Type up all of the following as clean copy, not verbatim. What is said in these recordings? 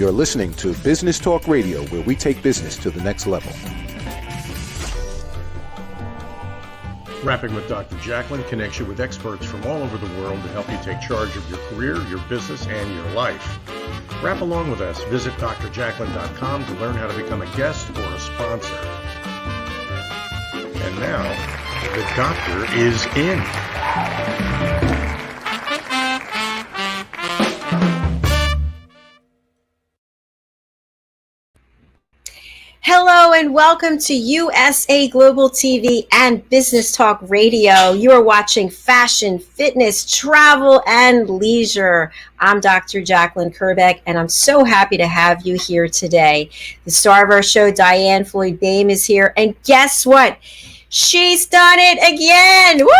You're listening to Business Talk Radio, where we take business to the next level. Rapping with Dr. Jacalyn connects you with experts from all over the world to help you take charge of your career, your business, and your life. Rap along with us. Visit drjacalyn.com to learn how to become a guest or a sponsor. And now, the doctor is in. Hello and welcome to USA Global TV and Business Talk Radio. You are watching Fashion, Fitness, Travel, and Leisure. I'm Dr. Jacalyn Kerbeck, and I'm so happy to have you here today. The star of our show, Diann Floyd Boehm, is here, and guess what? She's done it again! Woo!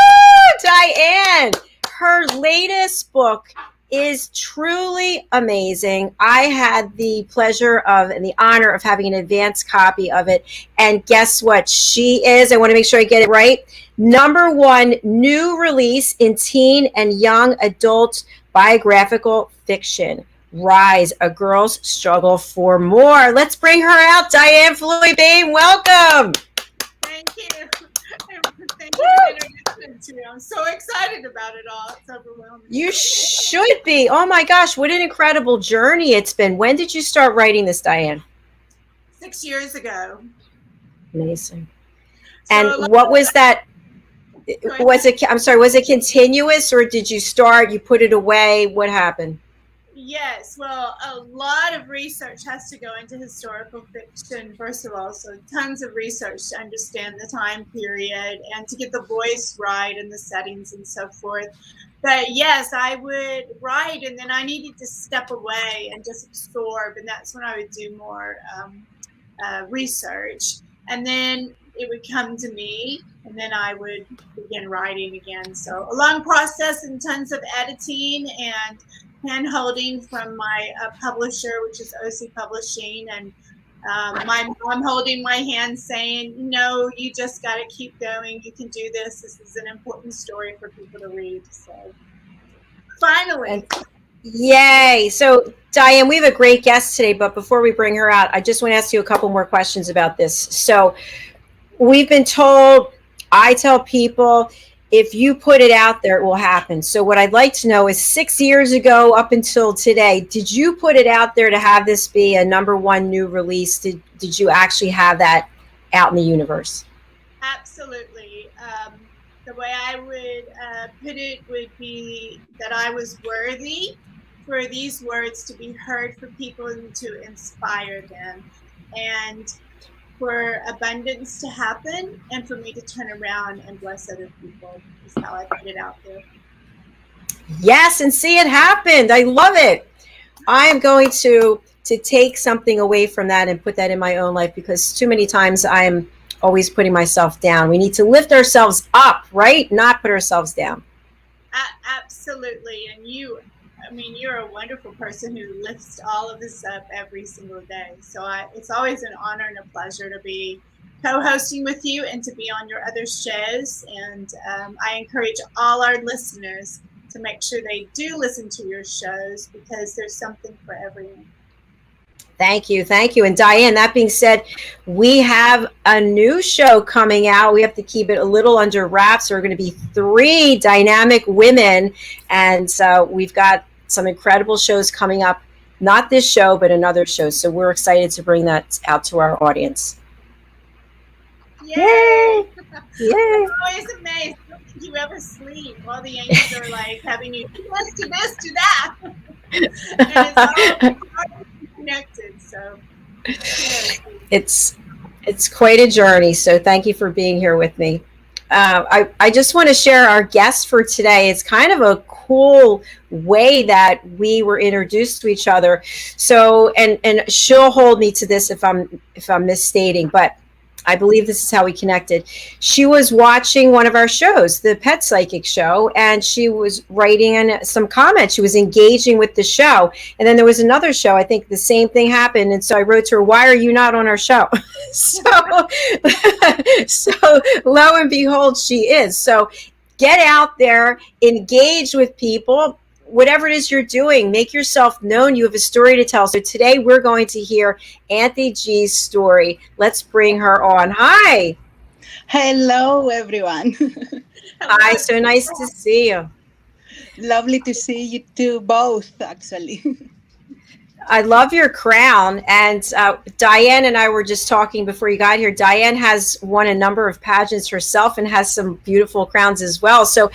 Diann! Her latest book is truly amazing. I had the pleasure of and the honor of having an advanced copy of it. And guess what? She is, I want to make sure I get it right, #1 new release in teen and young adult biographical fiction. Rise, a girl's struggle for more. Let's bring her out. Diann Floyd Boehm, welcome. Thank you. Thank you for introducing me. I'm so excited about it all. It's overwhelming. You should be. Oh my gosh, what an incredible journey it's been. When did you start writing this, Diann? 6 years ago. Amazing. And what was that? Was it continuous, or did you start, you put it away? What happened? Yes, well, a lot of research has to go into historical fiction, first of all, so tons of research to understand the time period and to get the voice right and the settings and so forth. But yes, I would write, and then I needed to step away and just absorb, and that's when I would do more research. And then it would come to me, and then I would begin writing again. So a long process and tons of editing and hand-holding from my publisher, which is OC Publishing, and my mom holding my hand saying, no, you just got to keep going. You can do this. This is an important story for people to read. So finally. Yay. So Diann, we have a great guest today, but before we bring her out, I just want to ask you a couple more questions about this. So we've been told, I tell people, if you put it out there, it will happen. So what I'd like to know is 6 years ago up until today, did you put it out there to have this be a #1 new release? Did you actually have that out in the universe? Absolutely. The way I would put it would be that I was worthy for these words to be heard for people and to inspire them, and for abundance to happen, and for me to turn around and bless other people is how I put it out there. Yes, and see, it happened. I love it. I am going to take something away from that and put that in my own life, because too many times I am always putting myself down. We need to lift ourselves up, right? Not put ourselves down. Absolutely. And you're a wonderful person who lifts all of this up every single day. So it's always an honor and a pleasure to be co-hosting with you and to be on your other shows. And I encourage all our listeners to make sure they do listen to your shows, because there's something for everyone. Thank you. Thank you. And Diann, that being said, we have a new show coming out. We have to keep it a little under wraps. There are going to be 3 dynamic women. And we've got some incredible shows coming up. Not this show, but another show. So we're excited to bring that out to our audience. Yay! Yay! I'm always amazed. I don't think you ever sleep. All the angels are like having you do this, do this, do that. And it's all connected. So it's quite a journey. So thank you for being here with me. I just want to share our guest for today. It's kind of a cool way that we were introduced to each other. So, and she'll hold me to this if I'm misstating, but I believe this is how we connected. She was watching one of our shows, the Pet Psychic show, and she was writing in some comments. She was engaging with the show. And then there was another show. I think the same thing happened. And so I wrote to her, why are you not on our show? So lo and behold, she is. So get out there, engage with people. whatever it is you're doing, make yourself known. You have a story to tell. So today we're going to hear Anthi G's story. Let's bring her on. Hi. Hello, everyone. Hi, so nice to see you. Lovely to see you too, both, actually. I love your crown. And Diann and I were just talking before you got here. Diann has won a number of pageants herself and has some beautiful crowns as well. So,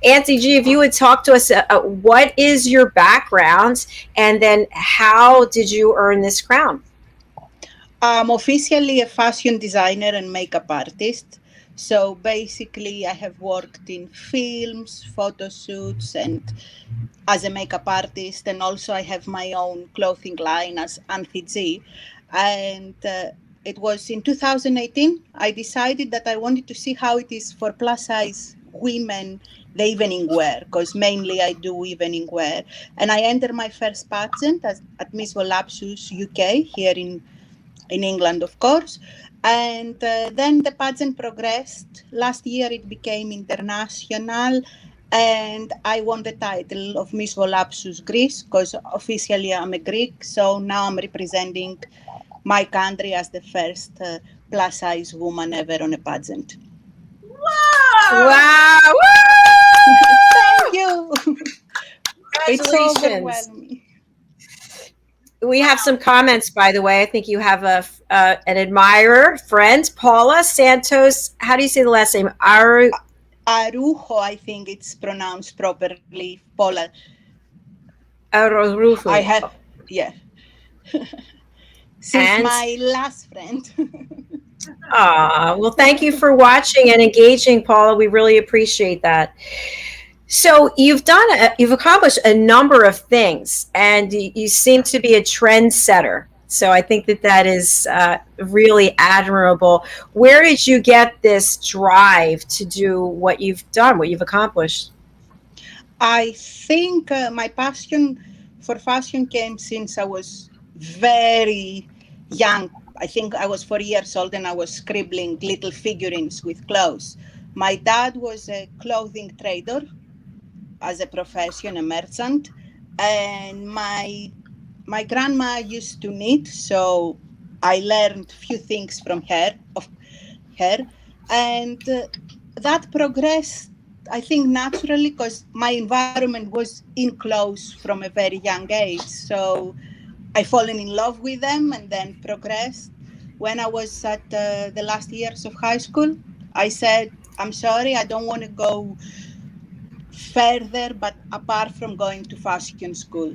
Anthi G, if you would talk to us, what is your background? And then how did you earn this crown? I'm officially a fashion designer and makeup artist. So basically, I have worked in films, photo shoots, and as a makeup artist, and also I have my own clothing line as Anthi G. And it was in 2018, I decided that I wanted to see how it is for plus size women, the evening wear, because mainly I do evening wear. And I entered my first pageant at Miss Voluptuous UK here in England, of course. And then the pageant progressed. Last year it became international. And I won the title of Miss Voluptuous Greece because officially I'm a Greek. So now I'm representing my country as the first plus size woman ever on a pageant. Wow! Wow! Thank you. It's overwhelming. We have some comments, by the way. I think you have an admirer, friend, Paula Santos. How do you say the last name? Arujo, I think it's pronounced properly. Paula. Arujo. I have, yeah. She's my last friend. Well, thank you for watching and engaging, Paula. We really appreciate that. So you've accomplished a number of things, and you seem to be a trendsetter. So I think that is really admirable. Where did you get this drive to do what you've done, what you've accomplished? I think my passion for fashion came since I was very young. I think I was 4 years old and I was scribbling little figurines with clothes. My dad was a clothing trader as a profession, a merchant, and my grandma used to knit, so I learned a few things from her, and that progressed, I think, naturally because my environment was in clothes from a very young age. So I fallen in love with them and then progressed. When I was at the last years of high school, I said, I'm sorry, I don't want to go further, but apart from going to fashion school.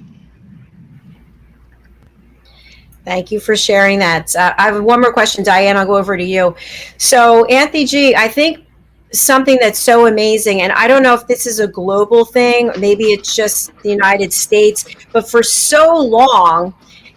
Thank you for sharing that. I have one more question, Diann. I'll go over to you. So, Anthi G, I think something that's so amazing, and I don't know if this is a global thing, maybe it's just the United States, but for so long,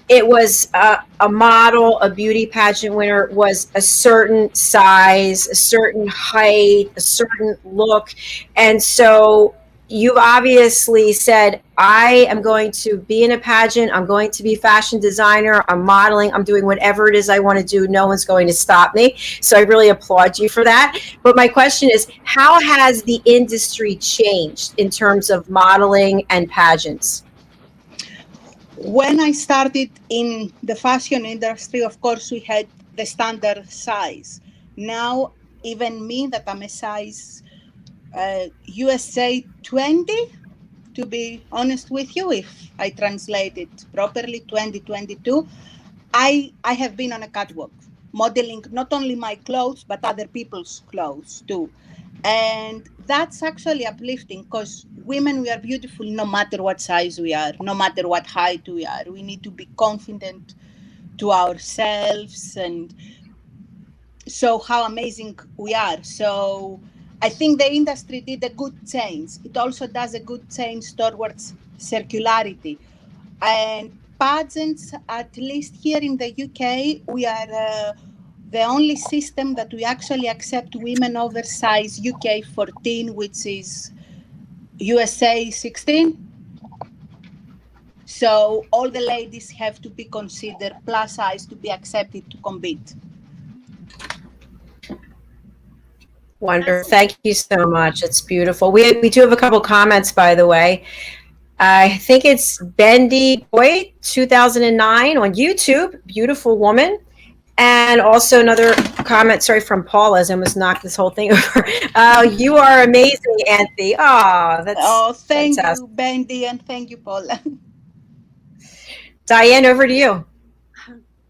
it was a model, a beauty pageant winner was a certain size, a certain height, a certain look. And so you've obviously said, I am going to be in a pageant. I'm going to be a fashion designer. I'm modeling. I'm doing whatever it is I want to do. No one's going to stop me. So I really applaud you for that. But my question is, how has the industry changed in terms of modeling and pageants? When I started in the fashion industry, of course, we had the standard size. Now, even me, that I'm a size USA 20, to be honest with you, if I translate it properly, 2022, I have been on a catwalk, modeling not only my clothes, but other people's clothes too. And that's actually uplifting because women, we are beautiful no matter what size we are, no matter what height we are. We need to be confident to ourselves and show how amazing we are. So I think the industry did a good change. It also does a good change towards circularity. And pageants, at least here in the UK, we are the only system that we actually accept women over size UK 14, which is USA 16. So all the ladies have to be considered plus size to be accepted to compete. Wonderful. Thank you so much. It's beautiful. We do have a couple comments, by the way. I think it's Bendy Boy 2009 on YouTube. Beautiful woman. And also another comment, sorry, from Paula, as I almost knocked this whole thing over. You are amazing, Anthi. Oh, that's thank fantastic. you, Bendy, and thank you, Paula. Diann, over to you.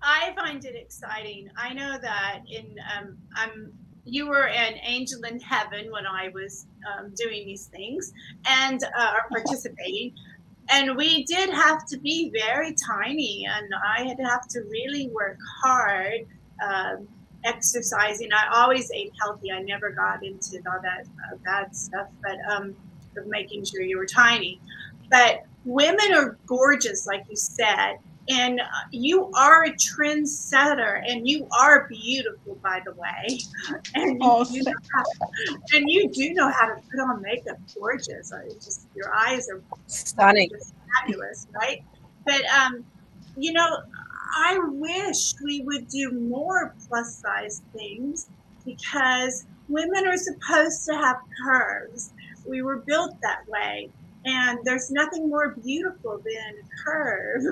I find it exciting. I know that you were an angel in heaven when I was doing these things and participating. And we did have to be very tiny, and I had to have to really work hard, exercising. I always ate healthy. I never got into all that bad stuff, but of making sure you were tiny. But women are gorgeous, like you said, and you are a trendsetter, and you are beautiful, by the way. And you do know how to put on makeup, gorgeous. It's just your eyes are stunning, just fabulous, right? But you know, I wish we would do more plus size things, because women are supposed to have curves. We were built that way, and there's nothing more beautiful than a curve.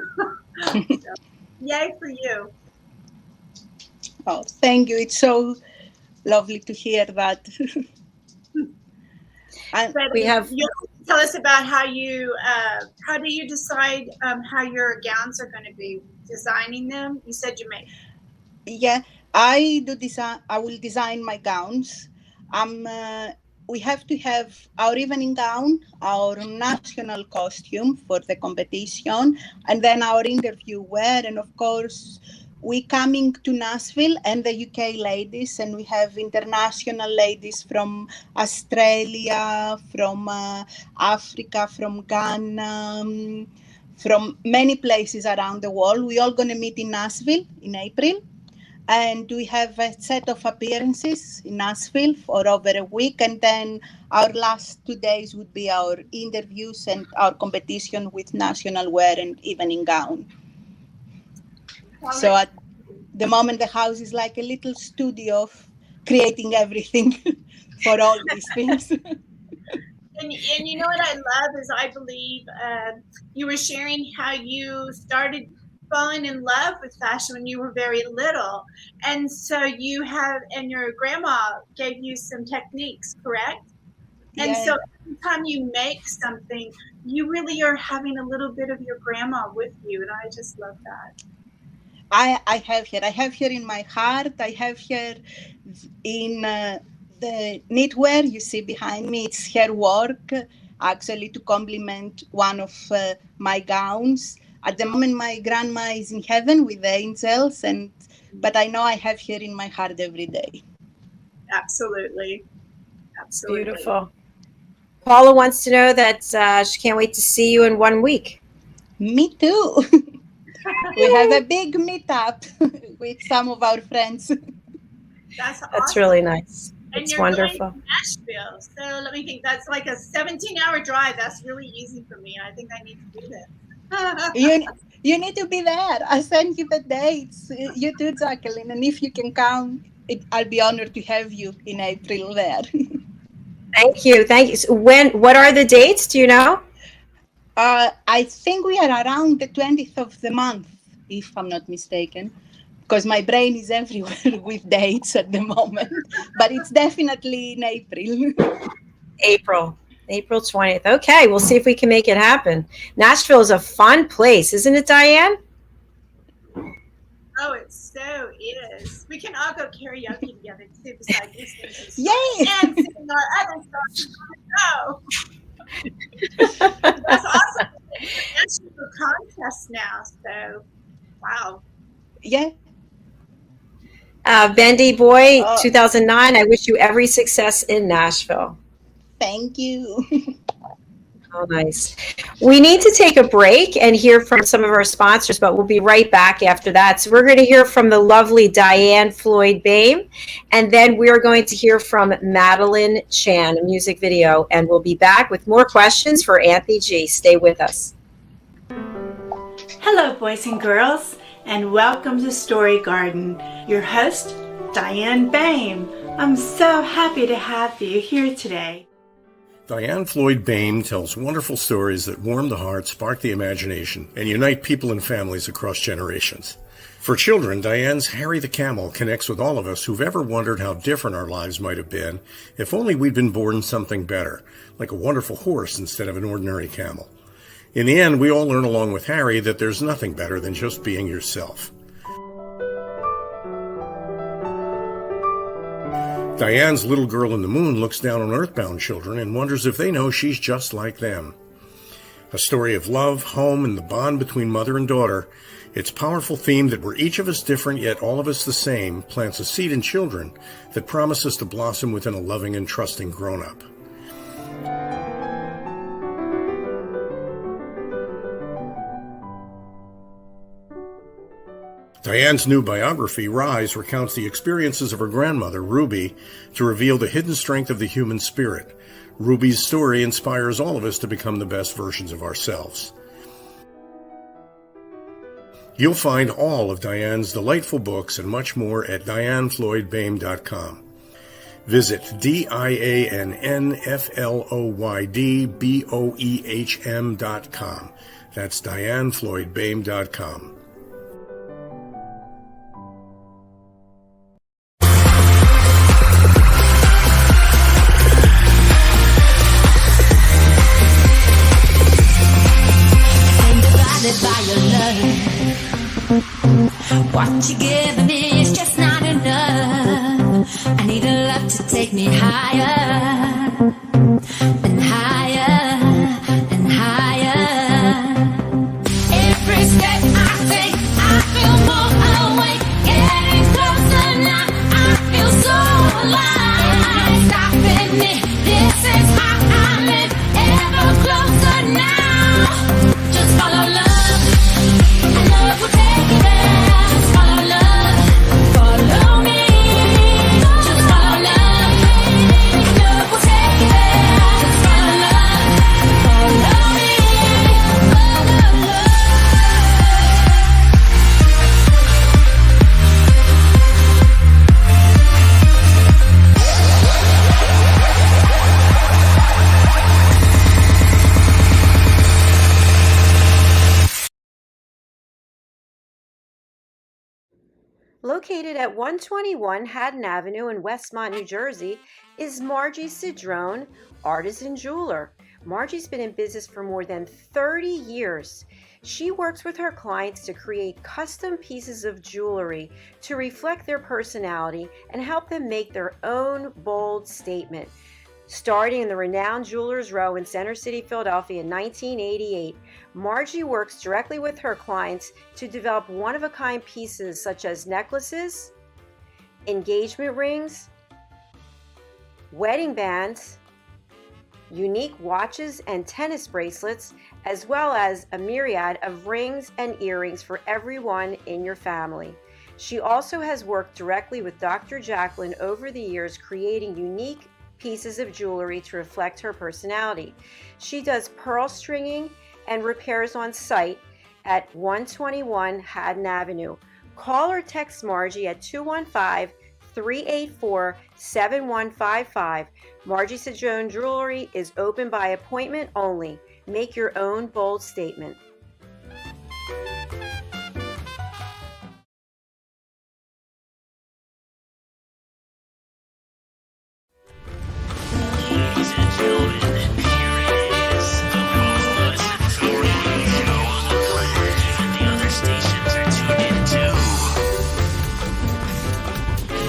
So, yay for you. Oh, thank you. It's so lovely to hear that. And we have. You'll tell us about how do you decide how your gowns are going to be, designing them? You said you made. Yeah, I do design. I will design my gowns. We have to have our evening gown, our national costume for the competition, and then our interview wear. And of course, we coming to Nashville and the UK ladies, and we have international ladies from Australia, from Africa, from Ghana, from many places around the world. We all going to meet in Nashville in April. And we have a set of appearances in Nashville for over a week. And then our last 2 days would be our interviews and our competition with national wear and evening gown. So at the moment, the house is like a little studio of creating everything for all these things. And you know what I love is I believe you were sharing how you started falling in love with fashion when you were very little. And so and your grandma gave you some techniques, correct? And so every time you make something, you really are having a little bit of your grandma with you. And I just love that. I have here in my heart, I have here in the knitwear you see behind me. It's her work, actually, to complement one of my gowns. At the moment, my grandma is in heaven with the angels, but I know I have her in my heart every day. Absolutely. Absolutely. Beautiful. Paula wants to know that she can't wait to see you in 1 week. Me too. We have a big meetup with some of our friends. That's awesome. That's really nice. And it's you're wonderful. Going to Nashville. So let me think. That's like a 17-hour drive. That's really easy for me. I think I need to do this. You need to be there. I send you the dates. You too, Jacalyn. And if you can come, I'll be honored to have you in April there. Thank you. Thank you. So what are the dates? Do you know? I think we are around the 20th of the month, if I'm not mistaken, because my brain is everywhere with dates at the moment. But it's definitely in April. April 20th. Okay, we'll see if we can make it happen. Nashville is a fun place, isn't it, Diann? Oh, it so is. We can all go karaoke together too, besides listening to songs. Yay! And singing our other songs on the show. That's awesome. It's a contest now, so wow. Yeah. Bendy Boy, 2009. I wish you every success in Nashville. Thank you. Oh, nice. We need to take a break and hear from some of our sponsors, but we'll be right back after that. So we're going to hear from the lovely Diann Floyd Boehm, and then we're going to hear from Madeline Chan, a music video, and we'll be back with more questions for Anthi G. Stay with us. Hello, boys and girls, and welcome to Story Garden. Your host, Diann Boehm. I'm so happy to have you here today. Diann Floyd Boehm tells wonderful stories that warm the heart, spark the imagination, and unite people and families across generations. For children, Diann's Harry the Camel connects with all of us who've ever wondered how different our lives might have been if only we'd been born something better, like a wonderful horse instead of an ordinary camel. In the end, we all learn along with Harry that there's nothing better than just being yourself. Diann's Little Girl in the Moon looks down on earthbound children and wonders if they know she's just like them. A story of love, home, and the bond between mother and daughter, its powerful theme that we're each of us different yet all of us the same plants a seed in children that promises to blossom within a loving and trusting grown-up. Diann's new biography, Rise, recounts the experiences of her grandmother, Ruby, to reveal the hidden strength of the human spirit. Ruby's story inspires all of us to become the best versions of ourselves. You'll find all of Diann's delightful books and much more at DiannFloydBoehm.com. Visit DiannFloydBoehm.com. That's DiannFloydBoehm.com. By your love, what you're giving me is just not enough. I need a love to take me higher and higher and higher. Every step I take, I feel more awake. Getting closer now, I feel so alive. Stopping me, this is how I live. Ever closer now, just follow love. Love will take you there. Just follow love. Follow me. Just follow love. Love will take you there. Just follow love. Follow me. Follow love. Located at 121 Haddon Avenue in Westmont, New Jersey, is Margie Cedrone, artisan jeweler. Margie's been in business for more than 30 years. She works with her clients to create custom pieces of jewelry to reflect their personality and help them make their own bold statement. Starting in the renowned Jewelers Row in Center City, Philadelphia in 1988, Margie works directly with her clients to develop one-of-a-kind pieces such as necklaces, engagement rings, wedding bands, unique watches and tennis bracelets, as well as a myriad of rings and earrings for everyone in your family. She also has worked directly with Dr. Jacalyn over the years, creating unique pieces of jewelry to reflect her personality. She does pearl stringing and repairs on site at 121 Haddon Avenue. Call or text Margie at 215-384-7155. Margie Cedrone Jewelry is open by appointment only. Make your own bold statement.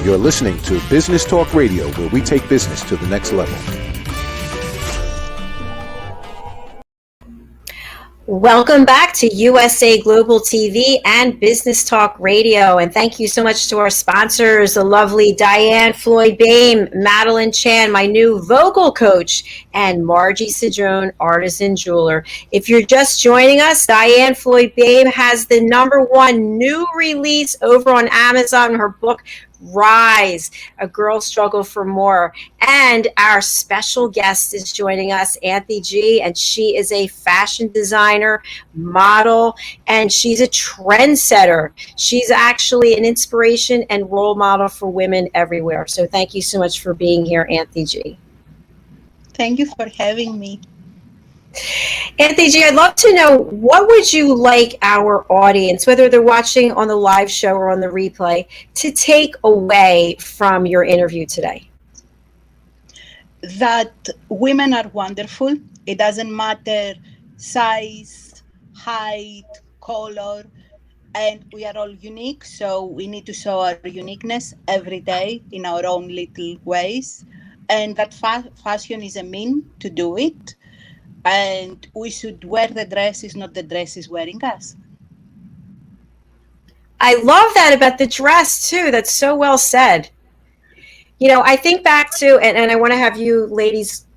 You're listening to Business Talk Radio, where we take business to the next level. Welcome back to USA Global TV and Business Talk Radio. And thank you so much to our sponsors, the lovely Diann Floyd Boehm, Madeline Chan, my new vocal coach, and Margie Cedrone, artisan jeweler. If you're just joining us, Diann Floyd Boehm has the #1 new release over on Amazon, her book, Rise, A Girl's Struggle for More. And our special guest is joining us, Anthi G, and she is a fashion designer, model, and she's a trendsetter. She's actually an inspiration and role model for women everywhere. So thank you so much for being here, Anthi G. Thank you for having me. Anthi G, I'd love to know, what would you like our audience, whether they're watching on the live show or on the replay, to take away from your interview today? That women are wonderful. It doesn't matter size, height, color, and we are all unique. So we need to show our uniqueness every day in our own little ways. And that fashion is a mean to do it. And we should wear the dresses, not the dresses wearing us. I love that about the dress too. That's so well said. You know, I think back to, and I want to have you ladies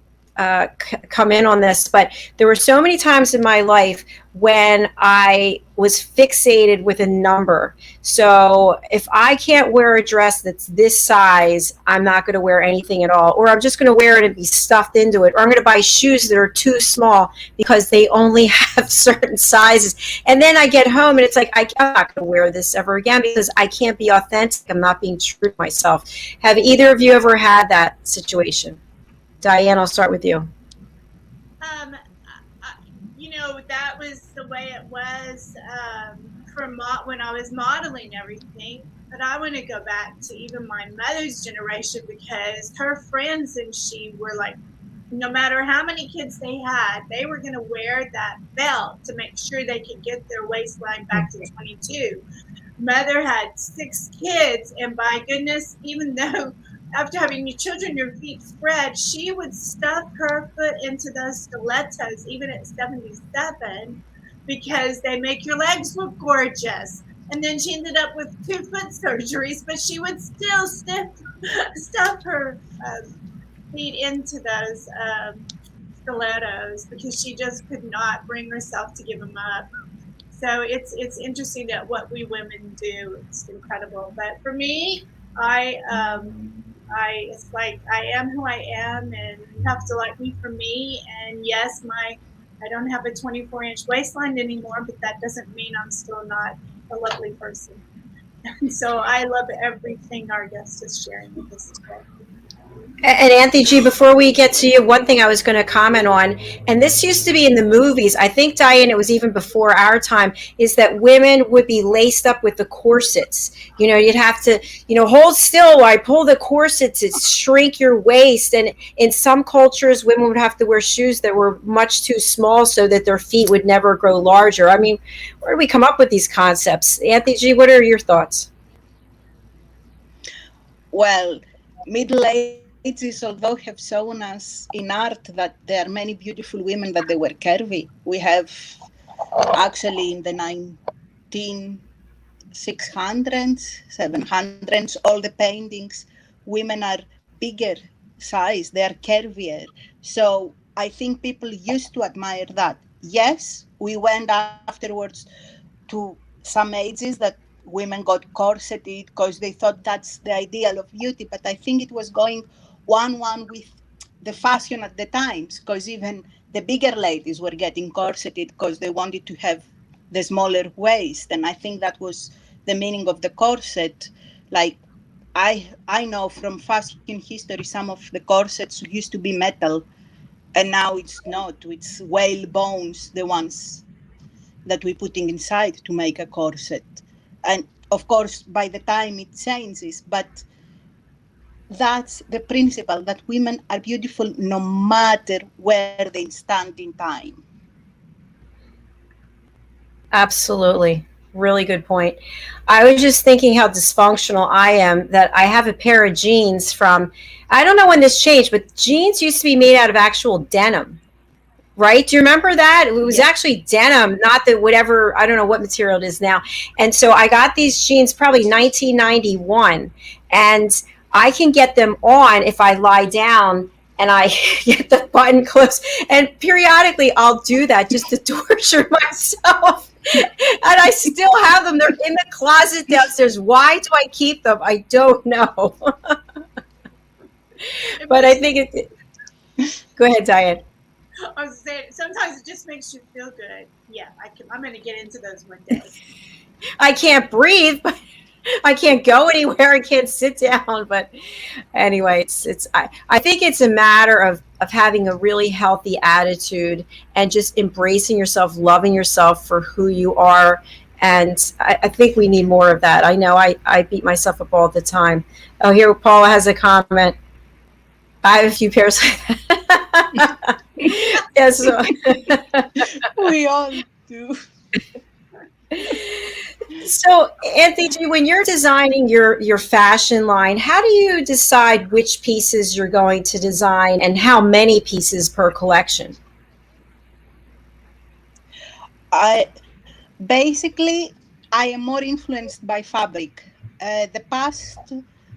come in on this, but there were so many times in my life when I was fixated with a number. So if I can't wear a dress that's this size, I'm not going to wear anything at all, or I'm just going to wear it and be stuffed into it, or I'm going to buy shoes that are too small because they only have certain sizes. And then I get home and it's like, I'm not going to wear this ever again because I can't be authentic. I'm not being true to myself. Have either of you ever had that situation? Diann, I'll start with you. That was the way it was from when I was modeling everything. But I want to go back to even my mother's generation, because her friends and she were like, no matter how many kids they had, they were going to wear that belt to make sure they could get their waistline back to 22. Mother had 6 kids, and by goodness, even though after having your children, your feet spread, she would stuff her foot into those stilettos, even at 77, because they make your legs look gorgeous. And then she ended up with 2 foot surgeries, but she would still stuff her feet into those stilettos because she just could not bring herself to give them up. So it's interesting that what we women do. It's incredible. But for me, it's like I am who I am, and you have to like me for me. And yes, I don't have a 24-inch waistline anymore, but that doesn't mean I'm still not a lovely person. And so I love everything our guest is sharing with us today. And Anthi G, before we get to you, one thing I was going to comment on, and this used to be in the movies, I think, Diann, it was even before our time, is that women would be laced up with the corsets. You know, you'd have to, hold still while I pull the corset to shrink your waist. And in some cultures, women would have to wear shoes that were much too small so that their feet would never grow larger. I mean, where do we come up with these concepts? Anthi G, what are your thoughts? Well, middle-aged although have shown us in art that there are many beautiful women that they were curvy. We have actually in the 1600s, 700s, all the paintings, women are bigger size, they are curvier. So I think people used to admire that. Yes, we went afterwards to some ages that women got corseted because they thought that's the ideal of beauty, but I think it was going one with the fashion at the times, because even the bigger ladies were getting corseted because they wanted to have the smaller waist. And I think that was the meaning of the corset. Like I know from fashion history, some of the corsets used to be metal, and now it's not. It's whale bones, the ones that we're putting inside to make a corset. And of course, by the time it changes, but that's the principle, that women are beautiful no matter where they stand in time. Absolutely. Really good point. I was just thinking how dysfunctional I am, that I have a pair of jeans from, I don't know when this changed, but jeans used to be made out of actual denim, right? Do you remember that? It was actually denim, not the whatever, I don't know what material it is now. And so I got these jeans probably 1991, and I can get them on if I lie down and I get the button closed. And periodically I'll do that just to torture myself. And I still have them. They're in the closet downstairs. Why do I keep them? I don't know. But I think go ahead, Diann. I was saying, sometimes it just makes you feel good. Yeah, I'm going to get into those one day. I can't breathe, but I can't go anywhere. I can't sit down. But anyway, I think it's a matter of having a really healthy attitude and just embracing yourself, loving yourself for who you are. And I think we need more of that. I know I beat myself up all the time. Oh, here Paula has a comment. I have a few pairs. Yes. We all do. So, Anthi, when you're designing your fashion line, how do you decide which pieces you're going to design and how many pieces per collection? I am more influenced by fabric. The past,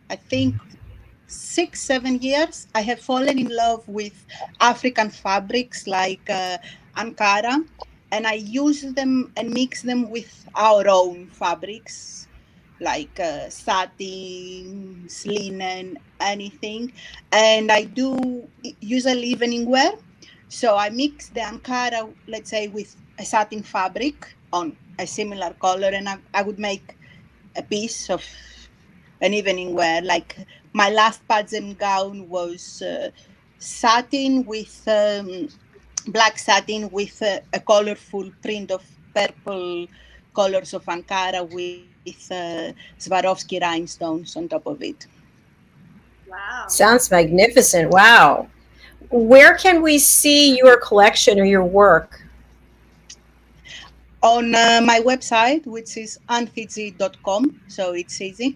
I think, 6-7 years, I have fallen in love with African fabrics like Ankara, and I use them and mix them with our own fabrics like satin, linen, anything. And I do usually evening wear. So I mix the Ankara, let's say, with a satin fabric on a similar color, and I would make a piece of an evening wear. Like my last pageant gown was satin with black satin with a colorful print of purple colors of Ankara with Swarovski rhinestones on top of it. Wow. Sounds magnificent. Wow. Where can we see your collection or your work? On my website, which is anthig.com, so it's easy.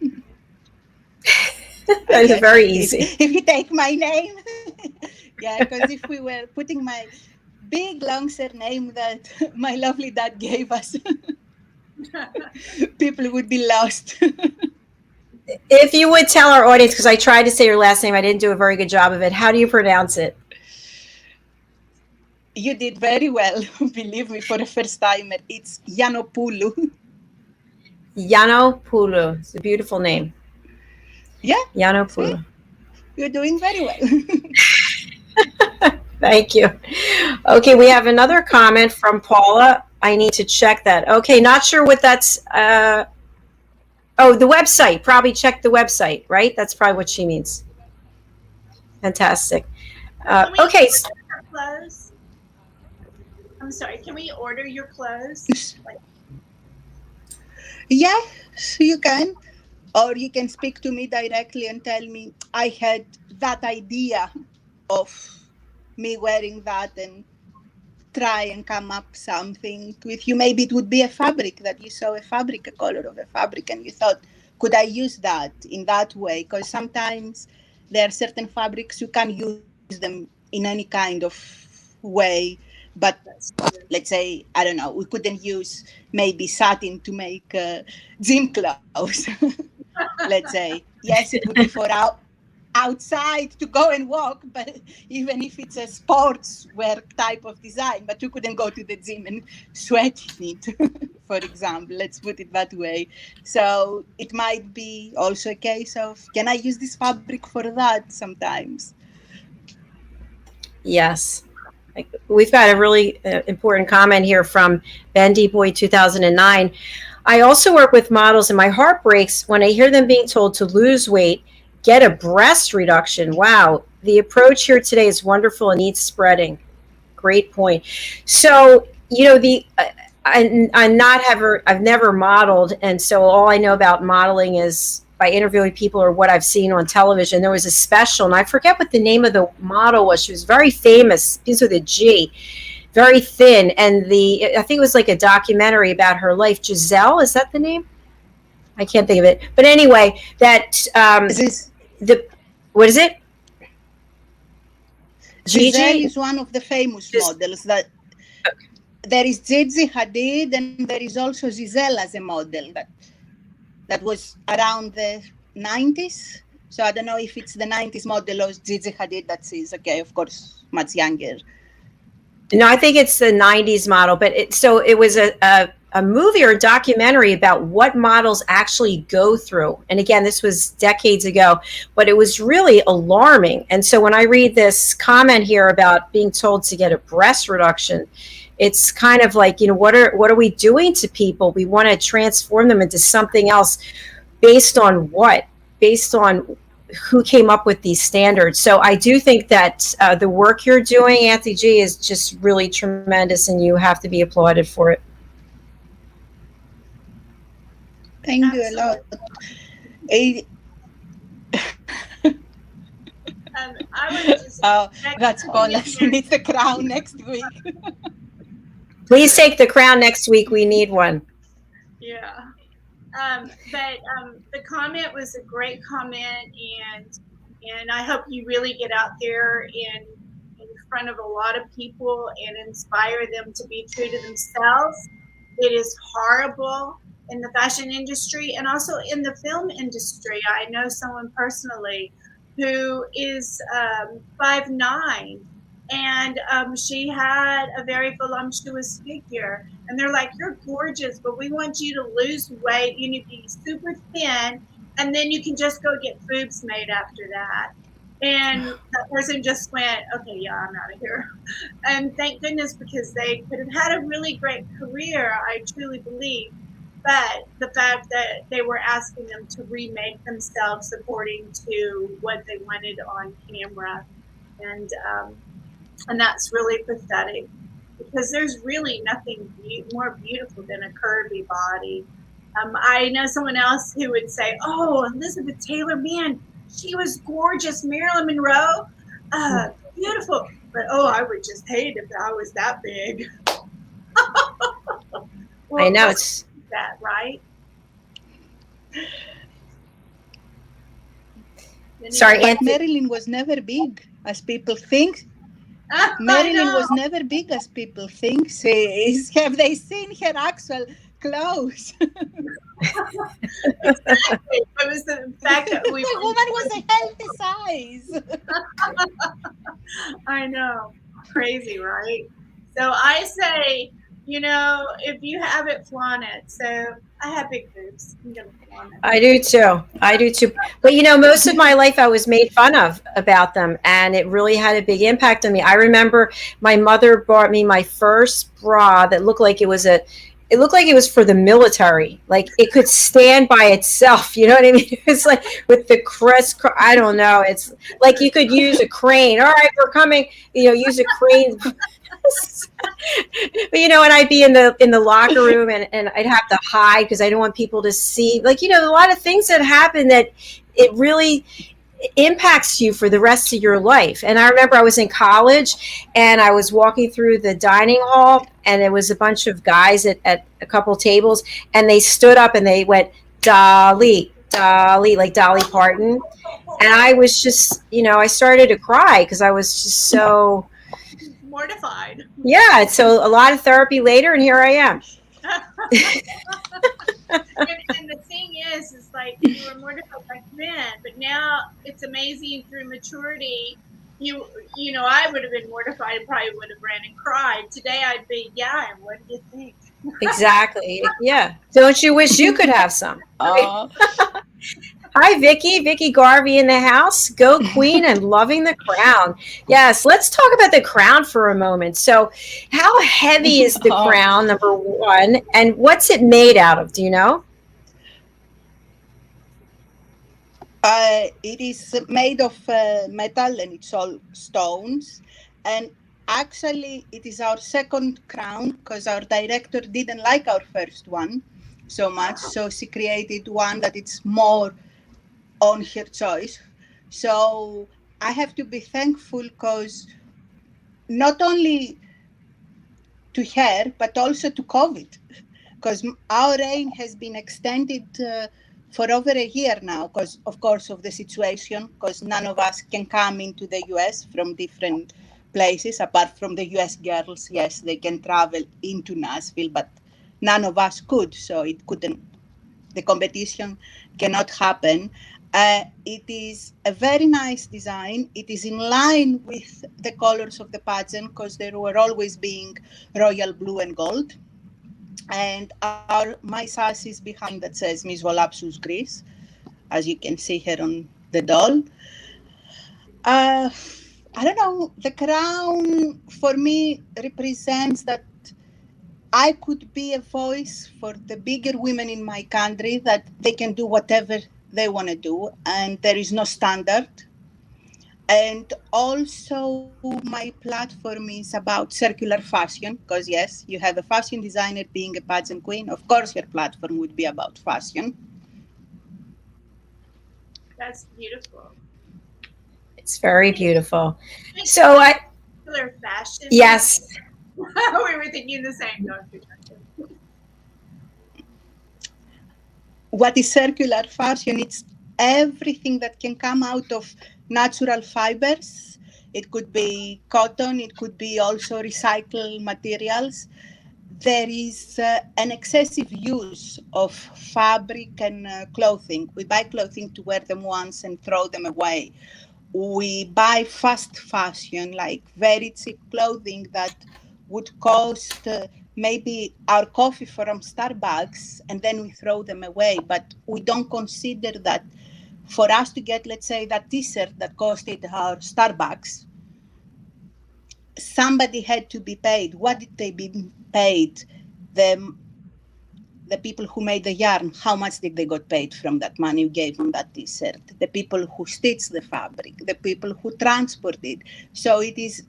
That is very easy. If you take my name. Yeah, because if we were putting my big long surname that my lovely dad gave us, people would be lost. If you would tell our audience, because I tried to say your last name, I didn't do a very good job of it. How do you pronounce it? You did very well, believe me, for a first timer. It's Giannopoulou. Giannopoulou. It's a beautiful name. Yeah. Giannopoulou. You're doing very well. Thank you. Okay, we have another comment from Paula. I need to check that. Okay, not sure what that's. Oh, the website. Probably check the website, right? That's probably what she means. Fantastic. Okay. I'm sorry, can we order your clothes? Yeah, you can. Or you can speak to me directly and tell me I had that idea of me wearing that and try and come up something with you. Maybe it would be a fabric that you saw a color of a fabric, and you thought, could I use that in that way? Because sometimes there are certain fabrics you can use them in any kind of way. But let's say, I don't know, we couldn't use maybe satin to make gym clothes. Let's say, yes, it would be for outside to go and walk, but even if it's a sportswear type of design, but you couldn't go to the gym and sweat in it, for example, let's put it that way. So it might be also a case of, can I use this fabric for that sometimes? Yes. We've got a really important comment here from Bendy Boy 2009. I also work with models, and my heart breaks when I hear them being told to lose weight, get a breast reduction. Wow. The approach here today is wonderful and needs spreading. Great point. So, you know, I've never modeled. And so all I know about modeling is by interviewing people or what I've seen on television. There was a special, and I forget what the name of the model was. She was very famous, begins with a G, very thin. And I think it was like a documentary about her life. Giselle, is that the name? I can't think of it. But anyway, what is it? Giselle is one of the famous models. That there is Gigi Hadid, and there is also Giselle as a model that was around the 90s. So I don't know if it's the 90s model or Gigi Hadid that is, okay, of course, much younger. No, I think it's the 90s model, but it was a movie or a documentary about what models actually go through. And again, this was decades ago, but it was really alarming. And so when I read this comment here about being told to get a breast reduction, it's kind of like, you know, what are we doing to people? We want to transform them into something else. based on what? Based on who came up with these standards. So I do think that the work you're doing, Anthi G, is just really tremendous, and you have to be applauded for it. Thank you a lot. I would just That's Paula. She needs the crown next week. Please take the crown next week. We need one. Yeah. But the comment was a great comment, and I hope you really get out there in front of a lot of people and inspire them to be true to themselves. It is horrible in the fashion industry and also in the film industry. I know someone personally who is 5'9", and she had a very voluptuous figure. And they're like, you're gorgeous, but we want you to lose weight. You need to be super thin, and then you can just go get boobs made after that. And that person just went, okay, yeah, I'm out of here. And thank goodness, because they could have had a really great career, I truly believe. But the fact that they were asking them to remake themselves according to what they wanted on camera. And that's really pathetic, because there's really nothing more beautiful than a curvy body. I know someone else who would say, oh, Elizabeth Taylor, man, she was gorgeous. Marilyn Monroe, beautiful. But, oh, I would just hate if I was that big. Well, I know it's that, right? Sorry, But Anthi. Marilyn was never big, as people think. Marilyn was never big as people think. Have they seen her actual clothes? Exactly. It was the fact that The woman was a healthy size. I know. Crazy, right? So I say, if you have it, flaunt it. So I have big boobs. I'm gonna flaunt it. I do too. But most of my life I was made fun of about them, and it really had a big impact on me. I remember my mother bought me my first bra that looked like it was for the military. Like it could stand by itself. You know what I mean? It's like with the crest. I don't know. It's like you could use a crane. All right, we're coming. Use a crane. But and I'd be in the locker room and I'd have to hide because I don't want people to see. Like a lot of things that happen that it really impacts you for the rest of your life. And I remember I was in college and I was walking through the dining hall, and there was a bunch of guys at a couple tables, and they stood up and they went, Dolly, Dolly, like Dolly Parton. And I was just, I started to cry because I was just so mortified. Yeah. So a lot of therapy later, and here I am. And the thing is like you were mortified back then, but now it's amazing through maturity. I would have been mortified and probably would have ran and cried. Today I'd be, yeah, and what do you think? Exactly. Yeah. Don't you wish you could have some? Hi, Vicky Garvey in the house. Go Queen and loving the crown. Yes, let's talk about the crown for a moment. So how heavy is the crown, number one, and what's it made out of? Do you know? It is made of metal, and it's all stones. And actually, it is our second crown because our director didn't like our first one so much. So she created one that it's more on her choice. So I have to be thankful because not only to her, but also to COVID, because our reign has been extended for over a year now, because of course of the situation, because none of us can come into the US from different places, apart from the US girls. Yes, they can travel into Nashville, but none of us could, so the competition cannot happen. It is a very nice design. It is in line with the colors of the pageant because they were always being royal blue and gold. And my sash is behind that says Miss Voluptuous Greece, as you can see here on the doll. I don't know, the crown for me represents that I could be a voice for the bigger women in my country, that they can do whatever they want to do and there is no standard. And also my platform is about circular fashion, because yes, you have a fashion designer being a pageant queen. Of course, your platform would be about fashion. That's beautiful. It's very beautiful. So I, Circular fashion. yes, We were thinking the same. No, What is circular fashion? It's everything that can come out of natural fibers. It could be cotton, it could be also recycled materials. There is an excessive use of fabric and clothing. We buy clothing to wear them once and throw them away. We buy fast fashion, like very cheap clothing that would cost maybe our coffee from Starbucks, and then we throw them away. But we don't consider that for us to get, let's say, that t-shirt that costed our Starbucks, somebody had to be paid. What did they be paid? The people who made the yarn, how much did they got paid from that money you gave them that t-shirt? The people who stitched the fabric, the people who transported. So it is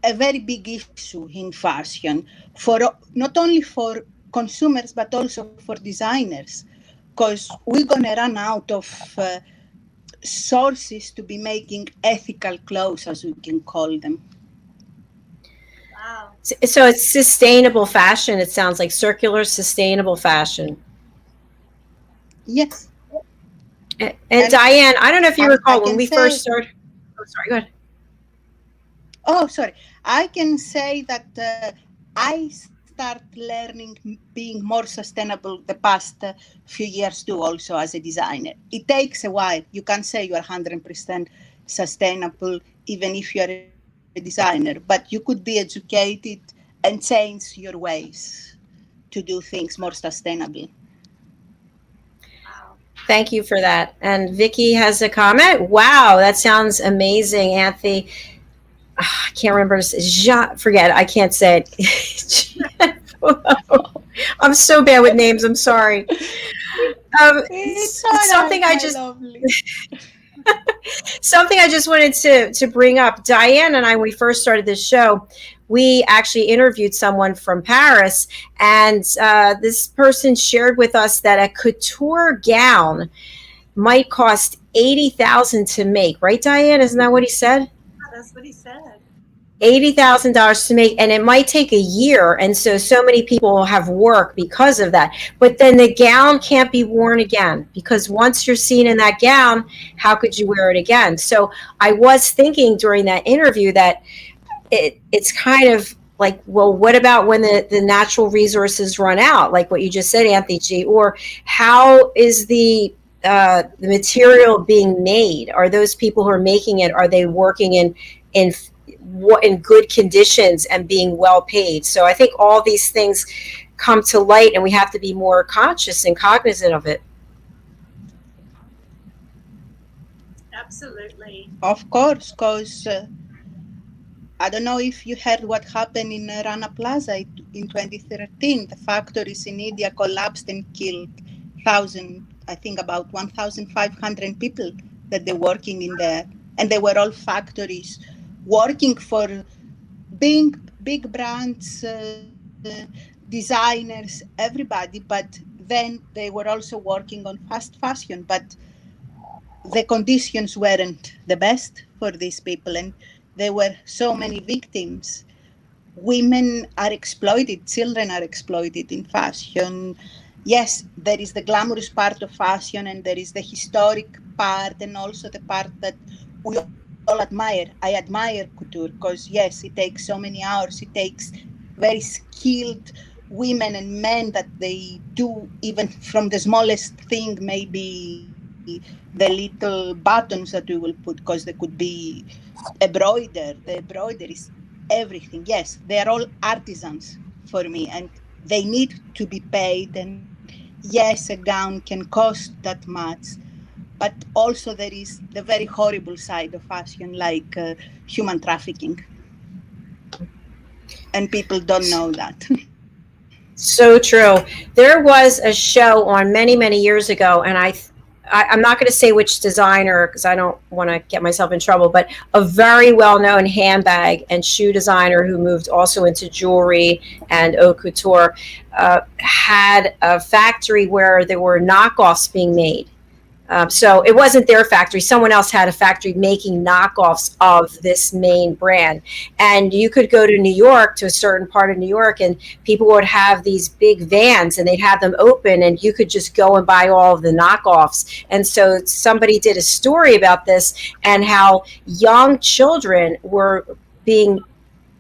a very big issue in fashion, for not only for consumers but also for designers, because we're gonna run out of sources to be making ethical clothes, as we can call them. wow. so it's sustainable fashion. It sounds like circular, sustainable fashion. Yes. And And Diann, I don't know if you I recall when can we say, first started. Oh, sorry, go ahead. oh, sorry. I can say that I start learning being more sustainable the past few years too, also as a designer. It takes a while. You can't say you are 100% sustainable, even if you are a designer, but you could be educated and change your ways to do things more sustainably. Wow. Thank you for that. And Vicky has a comment. Wow, that sounds amazing, Anthi. I can't remember. Forget. I can't say it. I'm so bad with names. I'm sorry. It's all Something right, I my just lovely. something I just wanted to bring up. Diann and I, when we first started this show, we actually interviewed someone from Paris, and this person shared with us that a couture gown might cost 80,000 to make. Right, Diann? Isn't that what he said? That's what he said. $80,000 to make, and it might take a year, and so many people have work because of that. But then the gown can't be worn again, because once you're seen in that gown, how could you wear it again? So I was thinking during that interview that it's kind of like, well, what about when the natural resources run out, like what you just said, Anthi G, or how is the material being made? Are those people who are making it, are they working in good conditions and being well paid? So I think all these things come to light, and we have to be more conscious and cognizant of it. Absolutely. Of course, because I don't know if you heard what happened in Rana Plaza in 2013. The factories in India collapsed and killed I think about 1,500 people that they're working in there. And they were all factories working for big brands, designers, everybody. But then they were also working on fast fashion. But the conditions weren't the best for these people, and there were so many victims. Women are exploited, children are exploited in fashion. Yes, there is the glamorous part of fashion, and there is the historic part, and also the part that we all admire. I admire couture because, yes, it takes so many hours. It takes very skilled women and men that they do even from the smallest thing, maybe the little buttons that we will put, because they could be embroidered. The embroidery is everything. Yes, they are all artisans for me, and they need to be paid. And yes, a gown can cost that much, but also there is the very horrible side of fashion, like human trafficking. and people don't know that. So true. There was a show on many, many years ago, and I'm not going to say which designer because I don't want to get myself in trouble, but a very well-known handbag and shoe designer who moved also into jewelry and haute couture had a factory where there were knockoffs being made. So it wasn't their factory. Someone else had a factory making knockoffs of this main brand. And you could go to New York, to a certain part of New York, and people would have these big vans and they'd have them open and you could just go and buy all of the knockoffs. And so somebody did a story about this and how young children were being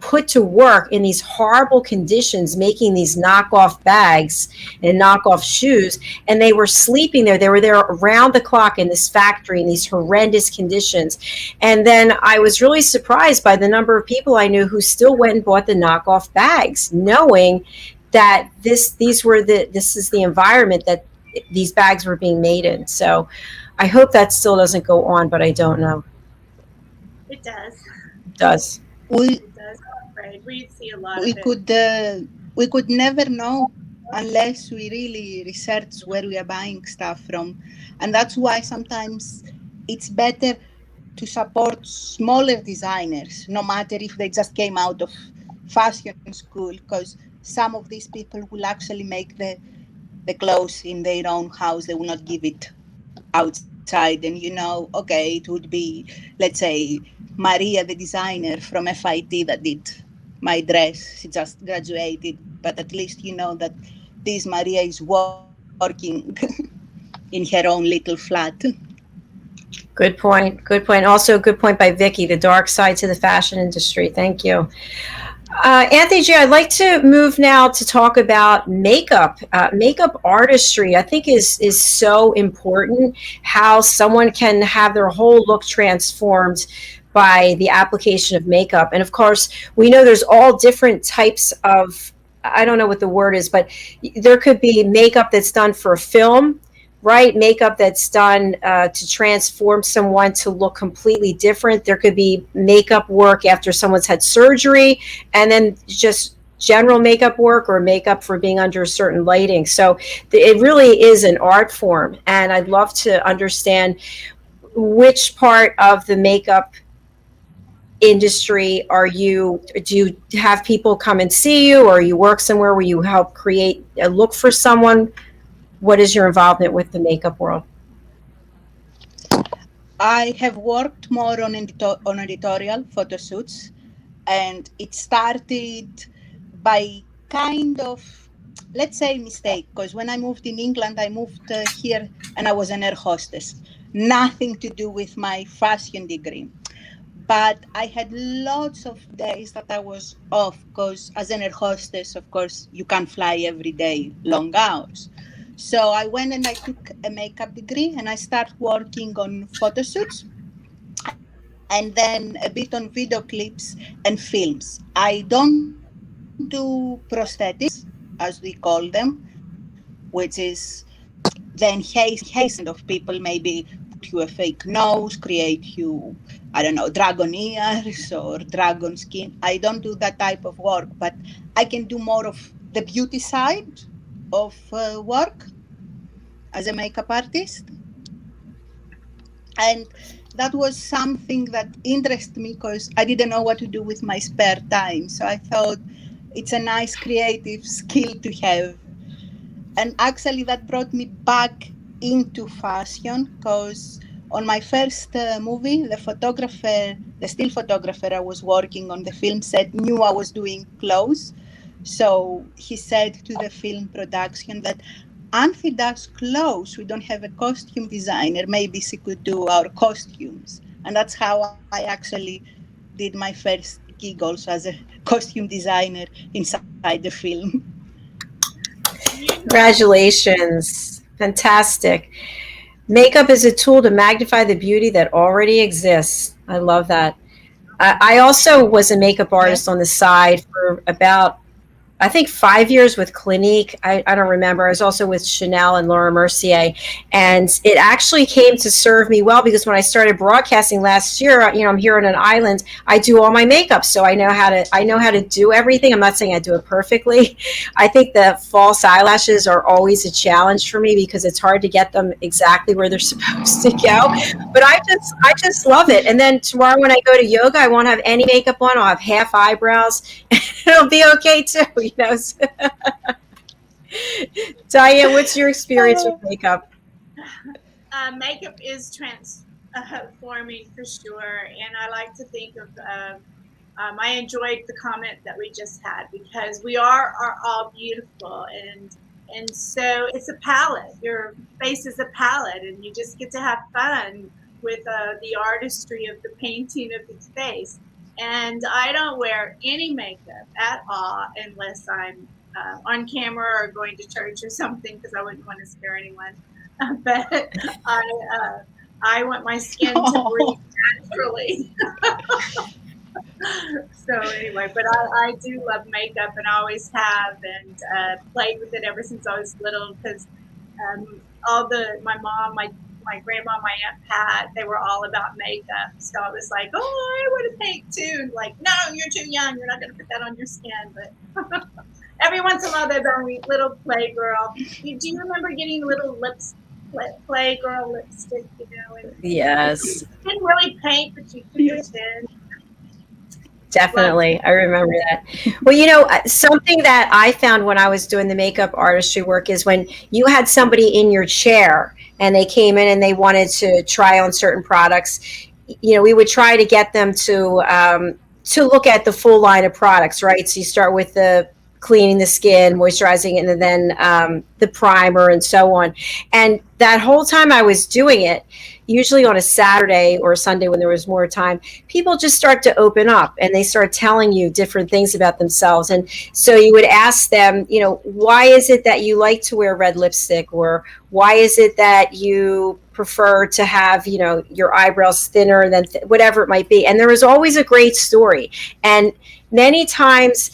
put to work in these horrible conditions making these knockoff bags and knockoff shoes, and they were sleeping there. They were there around the clock in this factory in these horrendous conditions. And then I was really surprised by the number of people I knew who still went and bought the knockoff bags, knowing that this is the environment that these bags were being made in. So I hope that still doesn't go on, but I don't know. It does. It does. We see a lot we of could we could never know unless we really research where we are buying stuff from, and that's why sometimes it's better to support smaller designers, no matter if they just came out of fashion school, because some of these people will actually make the clothes in their own house. They will not give it outside. And okay, it would be, let's say, Maria, the designer from FIT that did my dress. She just graduated, but at least that this Maria is working in her own little flat. Good point. Good point. Also, a good point by Vicky, the dark side to the fashion industry. Thank you. Anthi G, I'd like to move now to talk about makeup. Makeup artistry, I think, is so important. How someone can have their whole look transformed by the application of makeup. And of course, we know there's all different types of, I don't know what the word is, but there could be makeup that's done for film, right? Makeup that's done to transform someone to look completely different. There could be makeup work after someone's had surgery, and then just general makeup work or makeup for being under a certain lighting. So it really is an art form. And I'd love to understand which part of the makeup industry do you have people come and see you, or you work somewhere where you help create a look for someone? What is your involvement with the makeup world? I have worked more on editorial photo shoots, and it started by kind of, let's say, mistake, because when I moved in England, I moved here and I was an air hostess. Nothing to do with my fashion degree. But I had lots of days that I was off, because as an air hostess, of course, you can't fly every day, long hours. So I went and I took a makeup degree and I started working on photo shoots and then a bit on video clips and films. I don't do prosthetics, as we call them, which is the enhancement of people, maybe put you a fake nose, create you, I don't know, dragon ears or dragon skin. I don't do that type of work, but I can do more of the beauty side of work as a makeup artist. And that was something that interested me because I didn't know what to do with my spare time. So I thought it's a nice creative skill to have. And actually that brought me back into fashion, because on my first movie, the still photographer I was working on the film set knew I was doing clothes. So he said to the film production that Anthi does clothes, we don't have a costume designer, maybe she could do our costumes. And that's how I actually did my first gig also as a costume designer inside the film. Congratulations. Fantastic. Makeup is a tool to magnify the beauty that already exists. I love that. I also was a makeup artist on the side for about I think 5 years with Clinique. I don't remember. I was also with Chanel and Laura Mercier. And it actually came to serve me well because when I started broadcasting last year, I'm here on an island. I do all my makeup. So I know how to do everything. I'm not saying I do it perfectly. I think the false eyelashes are always a challenge for me because it's hard to get them exactly where they're supposed to go. But I just love it. And then tomorrow when I go to yoga, I won't have any makeup on. I'll have half eyebrows. It'll be okay too, Diann, what's your experience with makeup? Makeup is transforming for sure, and I like to think of. I enjoyed the comment that we just had because we are all beautiful, and so it's a palette. Your face is a palette, and you just get to have fun with the artistry of the painting of the face. And I don't wear any makeup at all unless I'm on camera or going to church or something because I wouldn't want to scare anyone. But I want my skin to breathe naturally. So anyway, but I do love makeup and I always have, and played with it ever since I was little because my mom, my grandma, my Aunt Pat, they were all about makeup. So I was like, oh, I want to paint too. And like, no, you're too young. You're not going to put that on your skin. But every once in a while, they buy me little Playgirl. Do you remember getting little Playgirl lipstick? And Yes. You didn't really paint, but you could pretend. Definitely. I remember that. Well, something that I found when I was doing the makeup artistry work is when you had somebody in your chair and they came in and they wanted to try on certain products, we would try to get them to look at the full line of products, right? So you start with the cleaning the skin, moisturizing it, and then the primer and so on. And that whole time I was doing it, usually on a Saturday or a Sunday when there was more time, people just start to open up and they start telling you different things about themselves. And so you would ask them, why is it that you like to wear red lipstick? Or why is it that you prefer to have, your eyebrows thinner than whatever it might be? And there was always a great story. And many times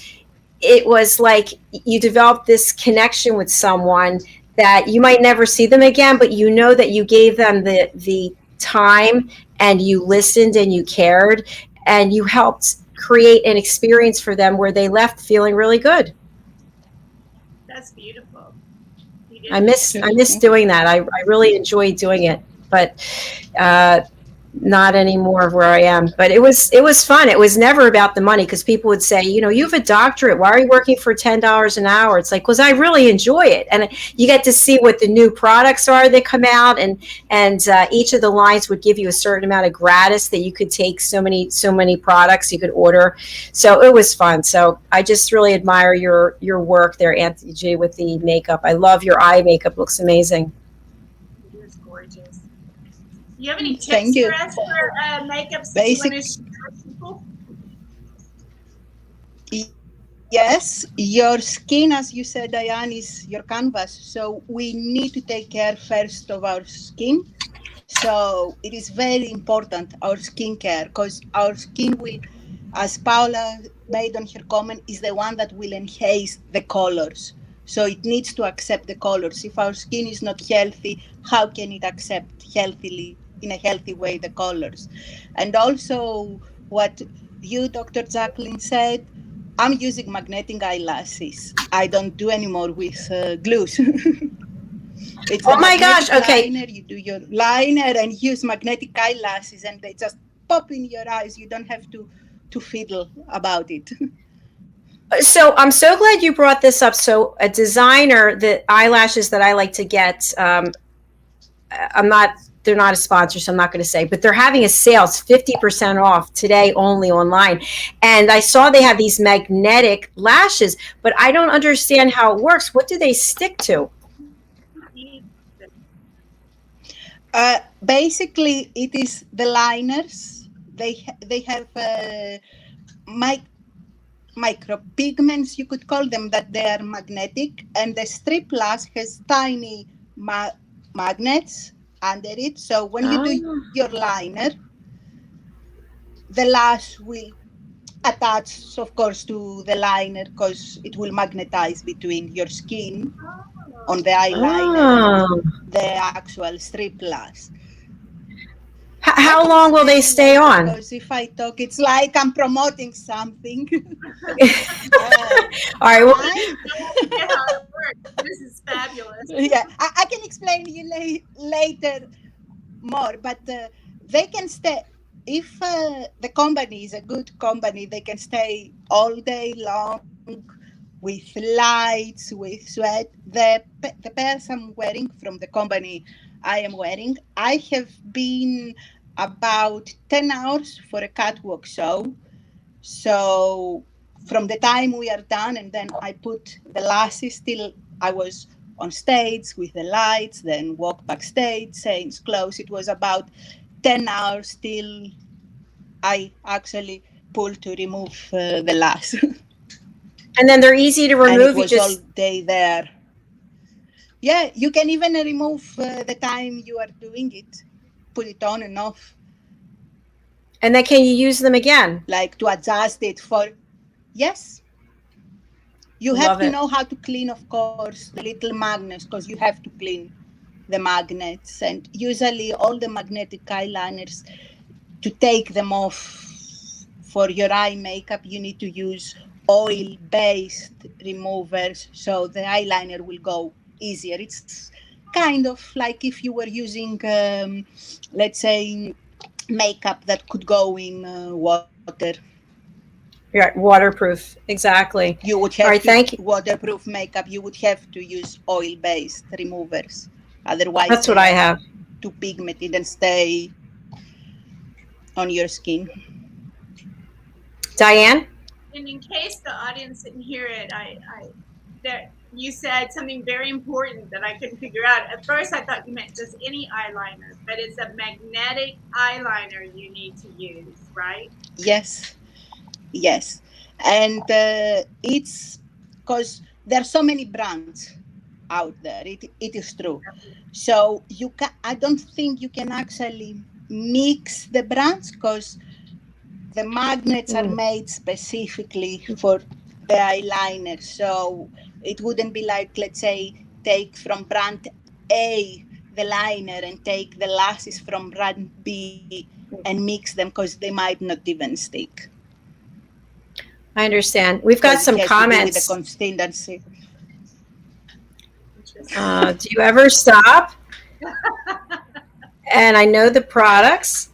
it was like you developed this connection with someone that you might never see them again, but that you gave them the time and you listened and you cared and you helped create an experience for them where they left feeling really good. That's beautiful. I miss doing that. I really enjoyed doing it, but not anymore where I am. But it was fun. It was never about the money because people would say, you have a doctorate. Why are you working for $10 an hour? It's like, because I really enjoy it. And you get to see what the new products are that come out. And each of the lines would give you a certain amount of gratis that you could take so many products you could order. So it was fun. So I just really admire your work there, Anthi G, with the makeup. I love your eye makeup. Looks amazing. It is gorgeous. Do you have any tips for us for makeups that you want to share with people? Yes, your skin, as you said, Diann, is your canvas. So we need to take care first of our skin. So it is very important, our skincare, because our skin will, as Paula made on her comment, is the one that will enhance the colors. So it needs to accept the colors. If our skin is not healthy, how can it accept healthily, in a healthy way, the colors? And also what you, Dr. Jacalyn, said, I'm using magnetic eyelashes. I don't do anymore with glues. Oh my gosh, okay. Liner. You do your liner and use magnetic eyelashes and they just pop in your eyes. You don't have to fiddle about it. So I'm so glad you brought this up. So a designer, the eyelashes that I like to get, they're not a sponsor, so I'm not going to say, but they're having a sale. It's 50% off today only online. And I saw they have these magnetic lashes, but I don't understand how it works. What do they stick to? Basically, it is the liners. They have micropigments, you could call them, that they are magnetic, and the strip lash has tiny magnets under it. So when you do your liner, the lash will attach, of course, to the liner because it will magnetize between your skin on the eyeliner Oh. and the actual strip lash. How long will they stay on? Because if I talk, it's like I'm promoting something. All right. Well, Yeah, how it works. This is fabulous. Yeah, I can explain you later more, but they can stay. If the company is a good company, they can stay all day long with lights, with sweat. The pairs I'm wearing from the company I am wearing, I have been about 10 hours for a catwalk show. So from the time we are done, and then I put the lashes till I was on stage with the lights, then walk backstage, change clothes. It was about 10 hours till I actually pulled to remove the lash. and then they're easy to And it remove. You was all just day there. Yeah, you can even remove the time you are doing it, put it on and off, and then can you use them again? like to adjust it for. Yes, you have Love to it. know how to clean, of course, the little magnets, because you have to clean the magnets. And usually, all the magnetic eyeliners, to take them off for your eye makeup, you need to use oil-based removers, so the eyeliner will go easier. It's kind of like if you were using, let's say, makeup that could go in water. Right, waterproof. Exactly. You would All have right. to Thank you. waterproof makeup. You would have to use oil-based removers. Otherwise, That's what they I are have. too pigmented and stay on your skin. Diann? And in case the audience didn't hear it, that you said something very important that I couldn't figure out. At first, I thought you meant just any eyeliner, but it's a magnetic eyeliner you need to use, right? Yes, yes. And it's because there are so many brands out there. It is true. So I don't think you can actually mix the brands because the magnets are made specifically for the eyeliner. So it wouldn't be like, let's say, take from brand A the liner and take the lashes from brand B and mix them because they might not even stick. I understand. We've got Because it some has to do with the comments. consistency. Do you ever stop? And I know the products.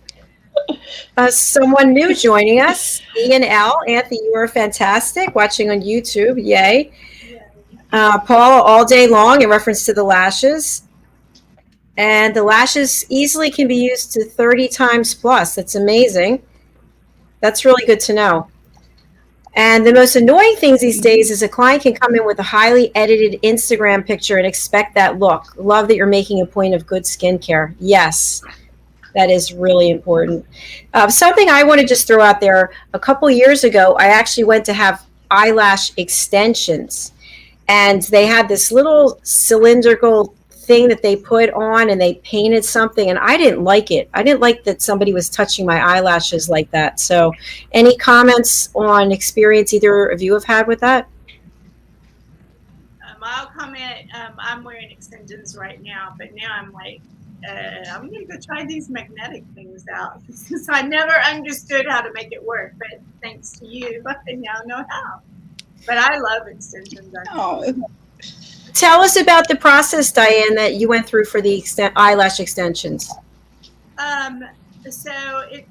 Someone new joining us, Ian L. Anthi, you are fantastic. Watching on YouTube, yay. Paula, all day long in reference to the lashes. And the lashes easily can be used to 30 times plus. That's amazing. That's really good to know. And the most annoying things these days is a client can come in with a highly edited Instagram picture and expect that look. Love that you're making a point of good skincare. Yes, that is really important. Something I want to just throw out there, a couple years ago, I actually went to have eyelash extensions. And they had this little cylindrical thing that they put on and they painted something, and I didn't like it. I didn't like that somebody was touching my eyelashes like that. So any comments on experience either of you have had with that? I'll comment. I'm wearing extensions right now, but now I'm like, I'm going to go try these magnetic things out. Since I never understood how to make it work, but thanks to you, I now know how. But I love extensions. Oh, Tell us about the process, Diann, that you went through for the eyelash extensions.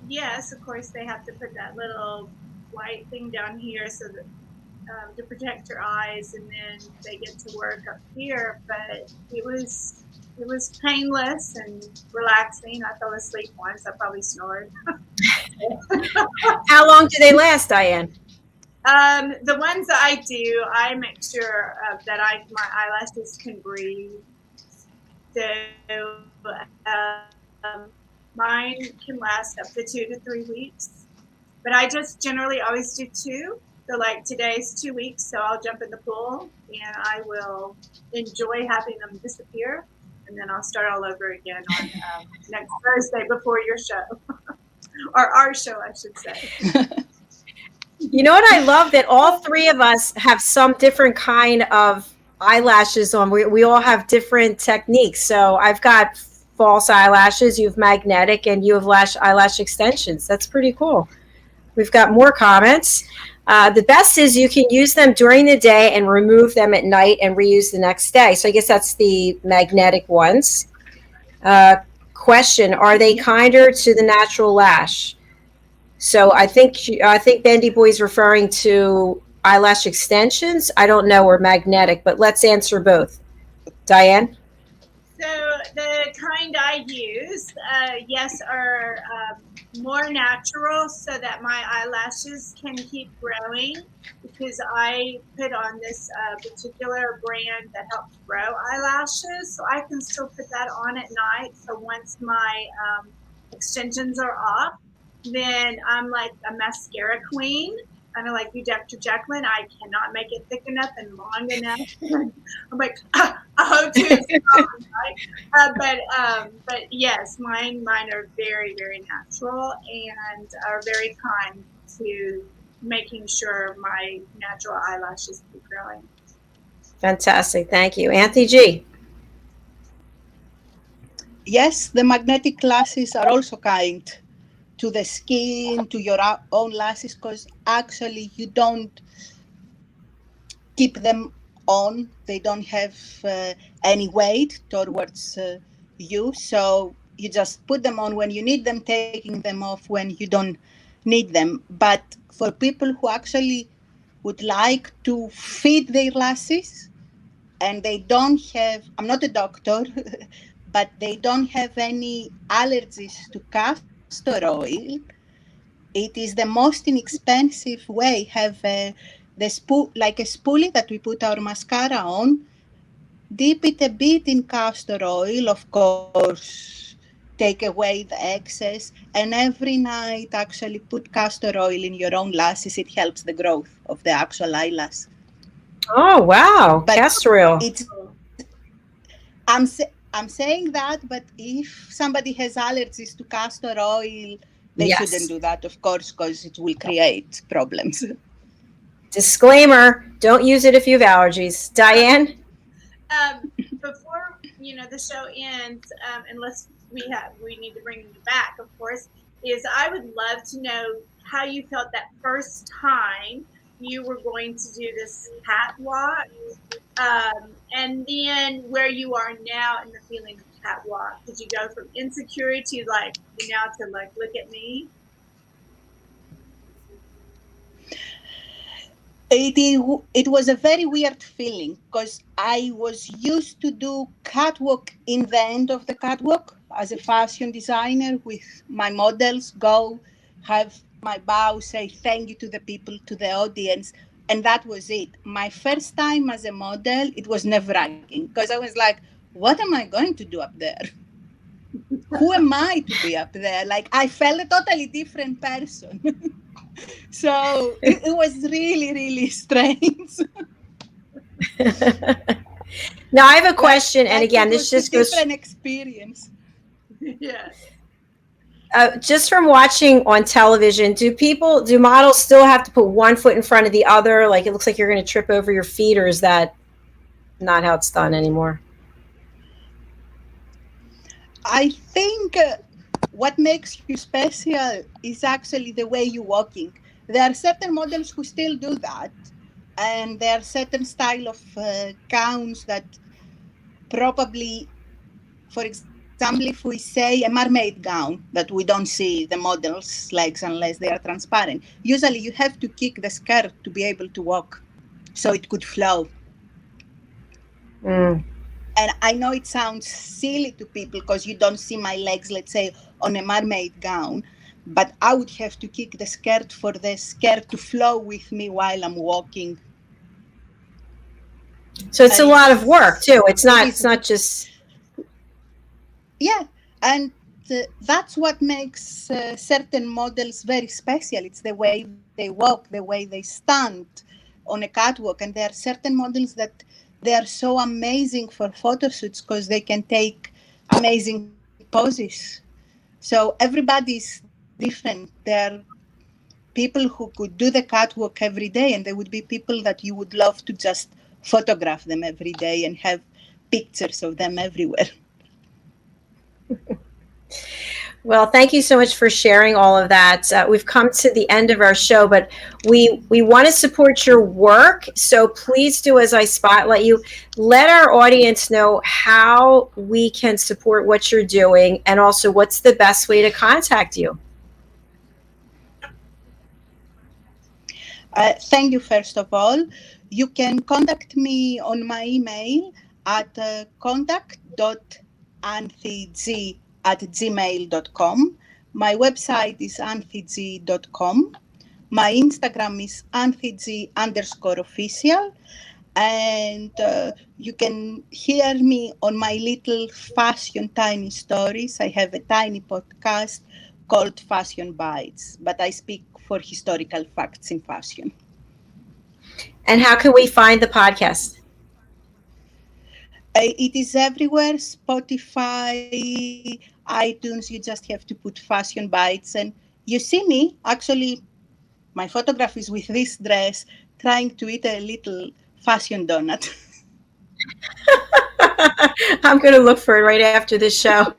Yes, of course, they have to put that little white thing down here so that to protect your eyes, and then they get to work up here. But it was painless and relaxing. I fell asleep once. I probably snored. How long do they last, Diann? The ones that I do, I make sure that my eyelashes can breathe. So mine can last up to 2 to 3 weeks. But I just generally always do 2. So like today's 2 weeks, so I'll jump in the pool and I will enjoy having them disappear. And then I'll start all over again on next Thursday before your show. Or our show, I should say. You know what I love? That all three of us have some different kind of eyelashes on. We all have different techniques. So I've got false eyelashes, you have magnetic, and you have eyelash extensions. That's pretty cool. We've got more comments. The best is you can use them during the day and remove them at night and reuse the next day. So I guess that's the magnetic ones. Question: are they kinder to the natural lash? So I think Bendy Boy's referring to eyelash extensions. I don't know, or magnetic, but let's answer both. Diann? So the kind I use, yes, are more natural so that my eyelashes can keep growing, because I put on this particular brand that helps grow eyelashes. So I can still put that on at night. So once my extensions are off, then I'm like a mascara queen. Kind of like you, Dr. Jacalyn. I cannot make it thick enough and long enough. I'm like, I hope to. But yes, mine are very, very natural and are very kind to making sure my natural eyelashes keep growing. Fantastic. Thank you. Anthi G. Yes, the magnetic lashes are also kind to the skin, to your own lashes, because actually you don't keep them on. They don't have any weight towards you. So you just put them on when you need them, taking them off when you don't need them. But for people who actually would like to feed their lashes and they don't have, I'm not a doctor, but they don't have any allergies to castor oil, it is the most inexpensive way. Have like a spoolie that we put our mascara on, dip it a bit in castor oil, of course, take away the excess, and every night actually put castor oil in your own lashes. It helps the growth of the actual eyelash. Oh, wow. But castor oil. I'm saying that, but if somebody has allergies to castor oil, they shouldn't do that, of course, because it will create problems. Disclaimer, don't use it if you have allergies. Diann? Before the show ends, unless we need to bring you back, of course, is I would love to know how you felt that first time you were going to do this catwalk, and then where you are now in the feeling of catwalk. Did you go from insecurity now to look at me? It was a very weird feeling because I was used to do catwalk in the end of the catwalk as a fashion designer with my models, go have my bow, say thank you to the people, to the audience, and that was it. My first time as a model, it was nerve-wracking because I was like, what am I going to do up there? Who am I to be up there? I felt a totally different person. So it was really, really strange. Now I have a question, and again, this just goes different experience. Yes. Just from watching on television, do models still have to put one foot in front of the other? Like it looks like you're going to trip over your feet, or is that not how it's done anymore? I think what makes you special is actually the way you're walking. There are certain models who still do that, and there are certain style of gowns that probably, for example, if we say a mermaid gown, that we don't see the model's legs unless they are transparent. Usually you have to kick the skirt to be able to walk, so it could flow. And I know it sounds silly to people because you don't see my legs, let's say, on a mermaid gown, but I would have to kick the skirt for the skirt to flow with me while I'm walking. So it's a lot of work too. It's not just. Yeah, and that's what makes certain models very special. It's the way they walk, the way they stand on a catwalk, and there are certain models that they are so amazing for photo shoots because they can take amazing poses. So everybody's different. people who could do the catwalk every day, and there would be people that you would love to just photograph them every day and have pictures of them everywhere. Well, thank you so much for sharing all of that. We've come to the end of our show, but we want to support your work. So please do, as I spotlight you, let our audience know how we can support what you're doing, and also what's the best way to contact you. Thank you, first of all. You can contact me on my email at contact.anthig@gmail.com. My website is anthig.com. My Instagram is anthig_official. And you can hear me on my little fashion tiny stories. I have a tiny podcast called Fashion Bites, but I speak for historical facts in fashion. And how can we find the podcast? It is everywhere, Spotify, iTunes. You just have to put Fashion Bites and you see me. Actually, my photograph is with this dress, trying to eat a little fashion donut. I'm going to look for it right after this show.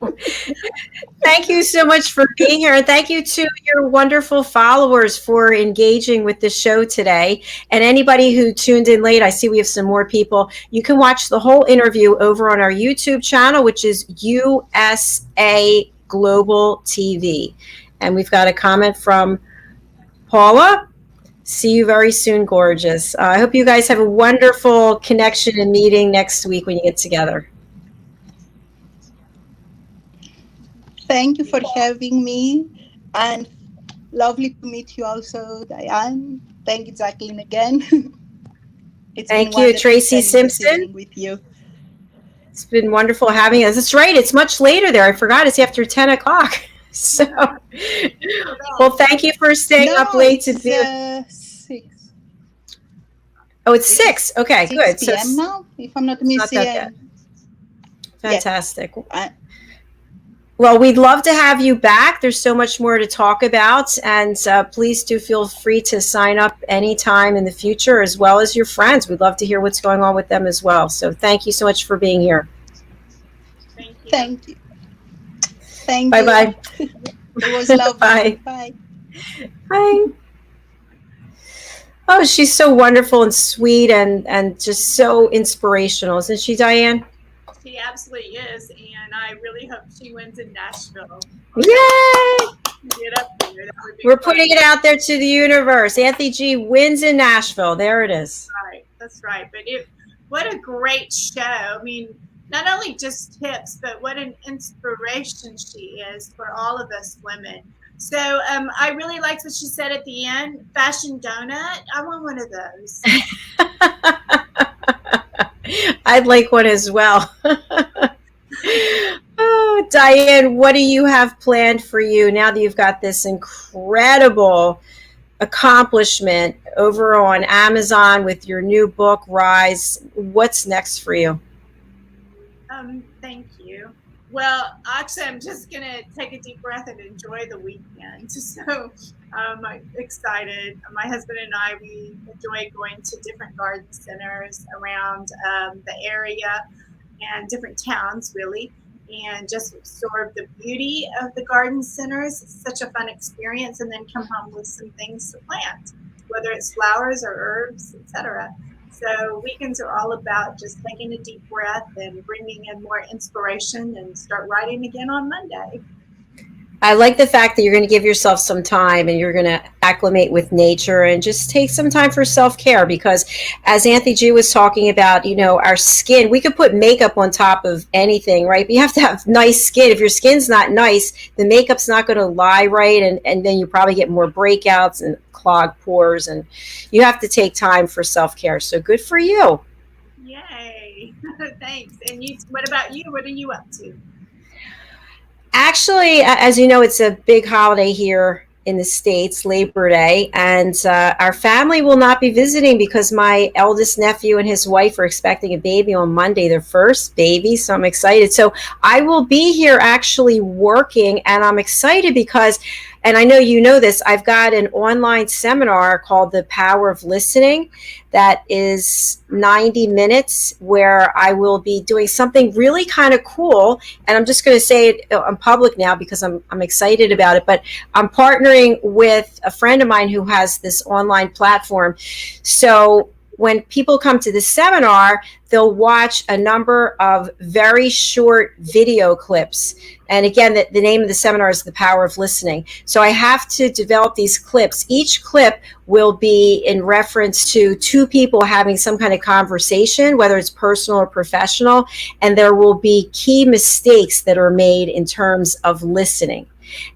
Thank you so much for being here. And thank you to your wonderful followers for engaging with the show today. And anybody who tuned in late, I see we have some more people. You can watch the whole interview over on our YouTube channel, which is USA Global TV. And we've got a comment from Paula. See you very soon, gorgeous. I hope you guys have a wonderful connection and meeting next week when you get together. Thank you for having me, and lovely to meet you also, Diann. Thank you, Jacalyn, again. Thank you, Tracy Simpson. With you. It's been wonderful having us. That's right. It's much later there. I forgot it's after 10 o'clock. So, well, thank you for staying up late to do. 6. Oh, it's 6. Okay, 6 good. PM So now, if I'm not missing. Fantastic. Yeah. Well, we'd love to have you back. There's so much more to talk about. And please do feel free to sign up anytime in the future, as well as your friends. We'd love to hear what's going on with them as well. So thank you so much for being here. Thank you. Thank you. Thank you. Bye-bye. It was lovely. Bye. Bye. Bye. Oh, she's so wonderful and sweet and just so inspirational. Isn't she, Diann? She absolutely is. And I really hope she wins in Nashville. Yay! Get up there. We're putting it out there to the universe. Anthi G wins in Nashville. There it is. Right. That's right. But what a great show. I mean, not only just tips, but what an inspiration she is for all of us women. So I really liked what she said at the end, fashion donut. I want one of those. I'd like one as well. Oh, Diann, what do you have planned for you now that you've got this incredible accomplishment over on Amazon with your new book, Rise? What's next for you? Thank you. Well, actually, I'm just going to take a deep breath and enjoy the weekend. So I'm excited. My husband and I, we enjoy going to different garden centers around the area and different towns, really, and just absorb the beauty of the garden centers. It's such a fun experience, and then come home with some things to plant, whether it's flowers or herbs, etc. So weekends are all about just taking a deep breath and bringing in more inspiration and start writing again on Monday. I like the fact that you're going to give yourself some time and you're going to acclimate with nature and just take some time for self-care, because as Anthi G was talking about, you know, our skin, we could put makeup on top of anything, right? But you have to have nice skin. If your skin's not nice, the makeup's not going to lie right. And then you probably get more breakouts and clogged pores, and you have to take time for self-care. So good for you. Yay. Thanks. And what about you? What are you up to? Actually, as you know, it's a big holiday here in the States, Labor Day, and our family will not be visiting because my eldest nephew and his wife are expecting a baby on Monday, their first baby, so I'm excited. So I will be here actually working, and I'm excited because, and I know you know this, I've got an online seminar called The Power of Listening that is 90 minutes where I will be doing something really kind of cool. And I'm just going to say it in public now because I'm excited about it. But I'm partnering with a friend of mine who has this online platform. So when people come to the seminar, they'll watch a number of very short video clips. And again, the name of the seminar is The Power of Listening. So I have to develop these clips. Each clip will be in reference to two people having some kind of conversation, whether it's personal or professional. And there will be key mistakes that are made in terms of listening.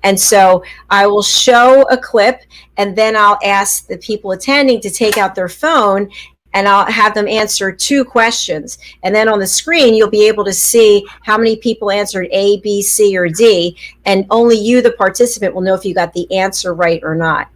And so I will show a clip, and then I'll ask the people attending to take out their phone, and I'll have them answer 2 questions. And then on the screen, you'll be able to see how many people answered A, B, C, or D. And only you, the participant, will know if you got the answer right or not.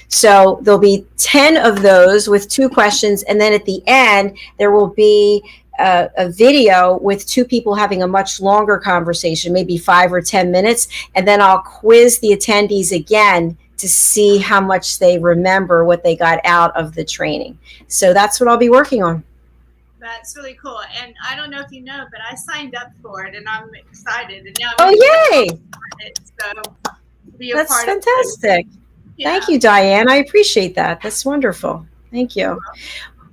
So there'll be 10 of those with 2 questions. And then at the end, there will be a video with 2 people having a much longer conversation, maybe 5 or 10 minutes. And then I'll quiz the attendees again to see how much they remember what they got out of the training. So that's what I'll be working on. That's really cool. And I don't know if you know, but I signed up for it and I'm excited. And now yay! So be a That's part fantastic. Of it. Yeah. Thank you, Diann. I appreciate that. That's wonderful. Thank you.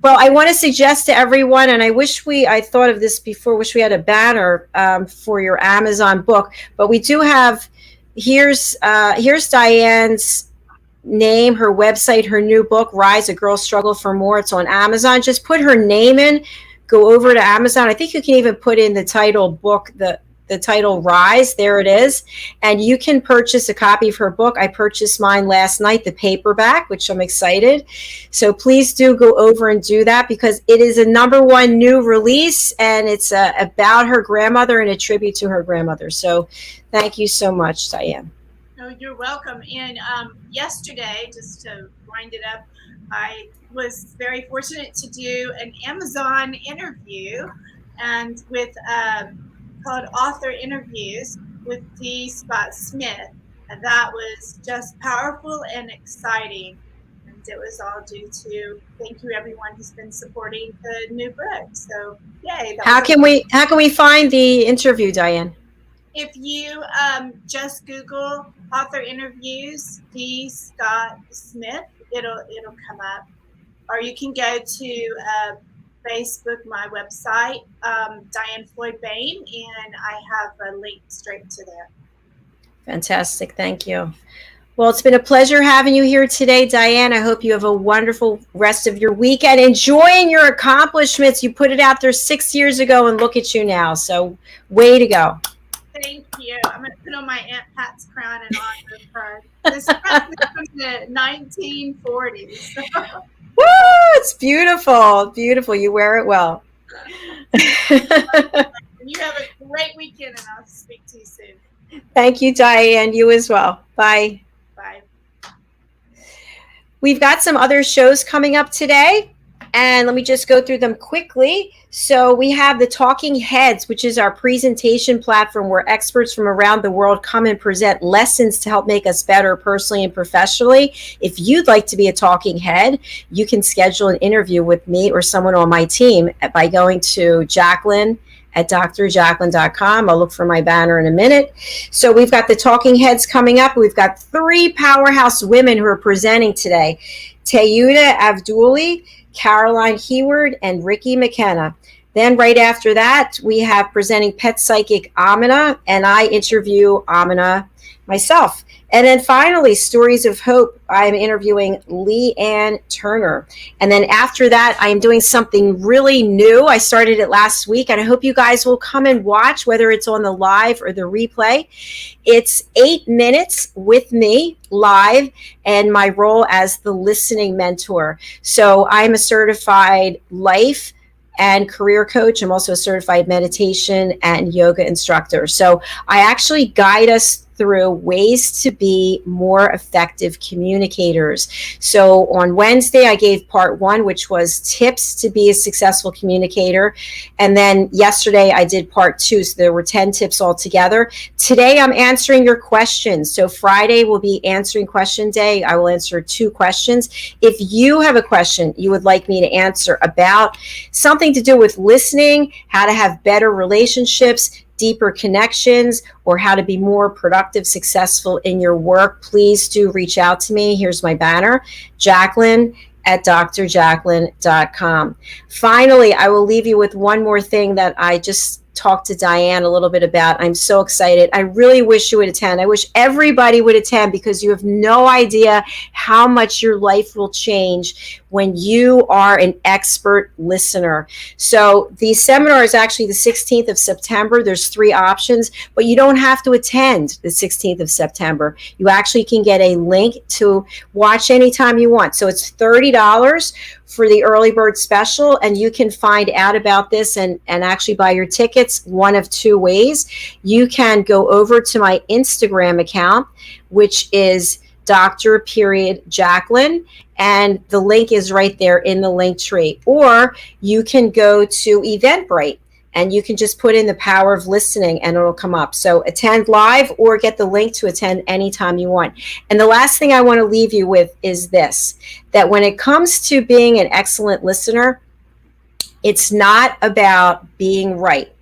Well, I want to suggest to everyone, and I thought of this before, wish we had a banner for your Amazon book, but we do have, here's Diann's name, her website, her new book, Rise, A Girl's Struggle for More. It's on Amazon. Just put her name in, go over to Amazon. I think you can even put in the title book, the title Rise, there it is. And you can purchase a copy of her book. I purchased mine last night, the paperback, which I'm excited. So please do go over and do that because it is a #1 new release and it's about her grandmother and a tribute to her grandmother. So thank you so much, Diann. Oh, you're welcome. And yesterday, just to wind it up, I was very fortunate to do an Amazon interview and with called Author Interviews with D. Scott Smith. And that was just powerful and exciting. And it was all due to thank you everyone who's been supporting the new book. So yay. How can we find the interview, Diann? If you just Google Author Interviews D. Scott Smith, it'll come up. Or you can go to Facebook, my website, Diann Floyd Boehm, and I have a link straight to there. Fantastic. Thank you. Well, it's been a pleasure having you here today, Diann. I hope you have a wonderful rest of your weekend. Enjoying your accomplishments. You put it out there 6 years ago, and look at you now. So way to go. Thank you. I'm going to put on my Aunt Pat's crown and honor of her. This crown is from the 1940s. Woo! It's beautiful. Beautiful. You wear it well. You have a great weekend, and I'll speak to you soon. Thank you, Diann. You as well. Bye. Bye. We've got some other shows coming up today, and let me just go through them quickly. So we have the Talking Heads, which is our presentation platform where experts from around the world come and present lessons to help make us better personally and professionally. If you'd like to be a talking head, you can schedule an interview with me or someone on my team by going to Jacalyn at drjacalyn.com. I'll look for my banner in a minute. So we've got the Talking Heads coming up. We've got 3 powerhouse women who are presenting today. Tayuda Avduli, Caroline Heward, and Ricky McKenna. Then right after that, we have presenting Pet Psychic Amina, and I interview Amina myself. And then finally, Stories of Hope, I'm interviewing Leanne Turner. And then after that, I am doing something really new. I started it last week, and I hope you guys will come and watch, whether it's on the live or the replay. It's 8 minutes with me live and my role as the listening mentor. So I'm a certified life and career coach. I'm also a certified meditation and yoga instructor. So I actually guide us through ways to be more effective communicators. So on Wednesday, I gave part 1, which was tips to be a successful communicator. And then yesterday I did part 2. So there were 10 tips altogether. Today I'm answering your questions. So Friday will be answering question day. I will answer 2 questions. If you have a question you would like me to answer about something to do with listening, how to have better relationships, deeper connections, or how to be more productive, successful in your work, please do reach out to me. Here's my banner, Jacalyn at drjacalyn.com. Finally, I will leave you with one more thing that I just talked to Diann a little bit about. I'm so excited. I really wish you would attend. I wish everybody would attend, because you have no idea how much your life will change when you are an expert listener. So the seminar is actually the 16th of September. There's 3 options, but you don't have to attend the 16th of September. You actually can get a link to watch anytime you want. So it's $30 for the early bird special, and you can find out about this and actually buy your tickets one of 2 ways. You can go over to my Instagram account, which is Dr. Jacalyn, and the link is right there in the link tree. Or you can go to Eventbrite and you can just put in the power of listening and it'll come up. So attend live or get the link to attend anytime you want. And the last thing I want to leave you with is this, that when it comes to being an excellent listener, it's not about being right.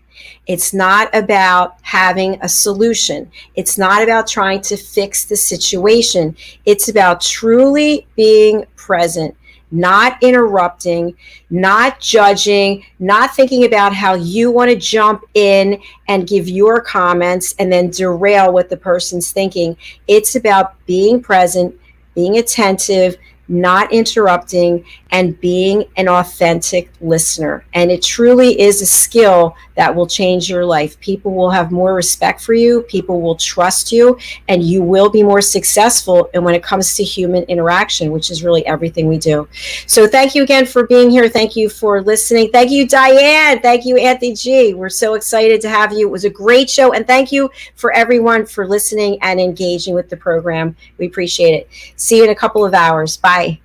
It's not about having a solution. It's not about trying to fix the situation. It's about truly being present, not interrupting, not judging, not thinking about how you want to jump in and give your comments and then derail what the person's thinking. It's about being present, being attentive, not interrupting, and being an authentic listener. And it truly is a skill that will change your life. People will have more respect for you, people will trust you, and you will be more successful. And when it comes to human interaction, which is really everything we do. So thank you again for being here. Thank you for listening. Thank you, Diann. Thank you, Anthi G. We're so excited to have you. It was a great show. And thank you for everyone for listening and engaging with the program. We appreciate it. See you in a couple of hours. Bye.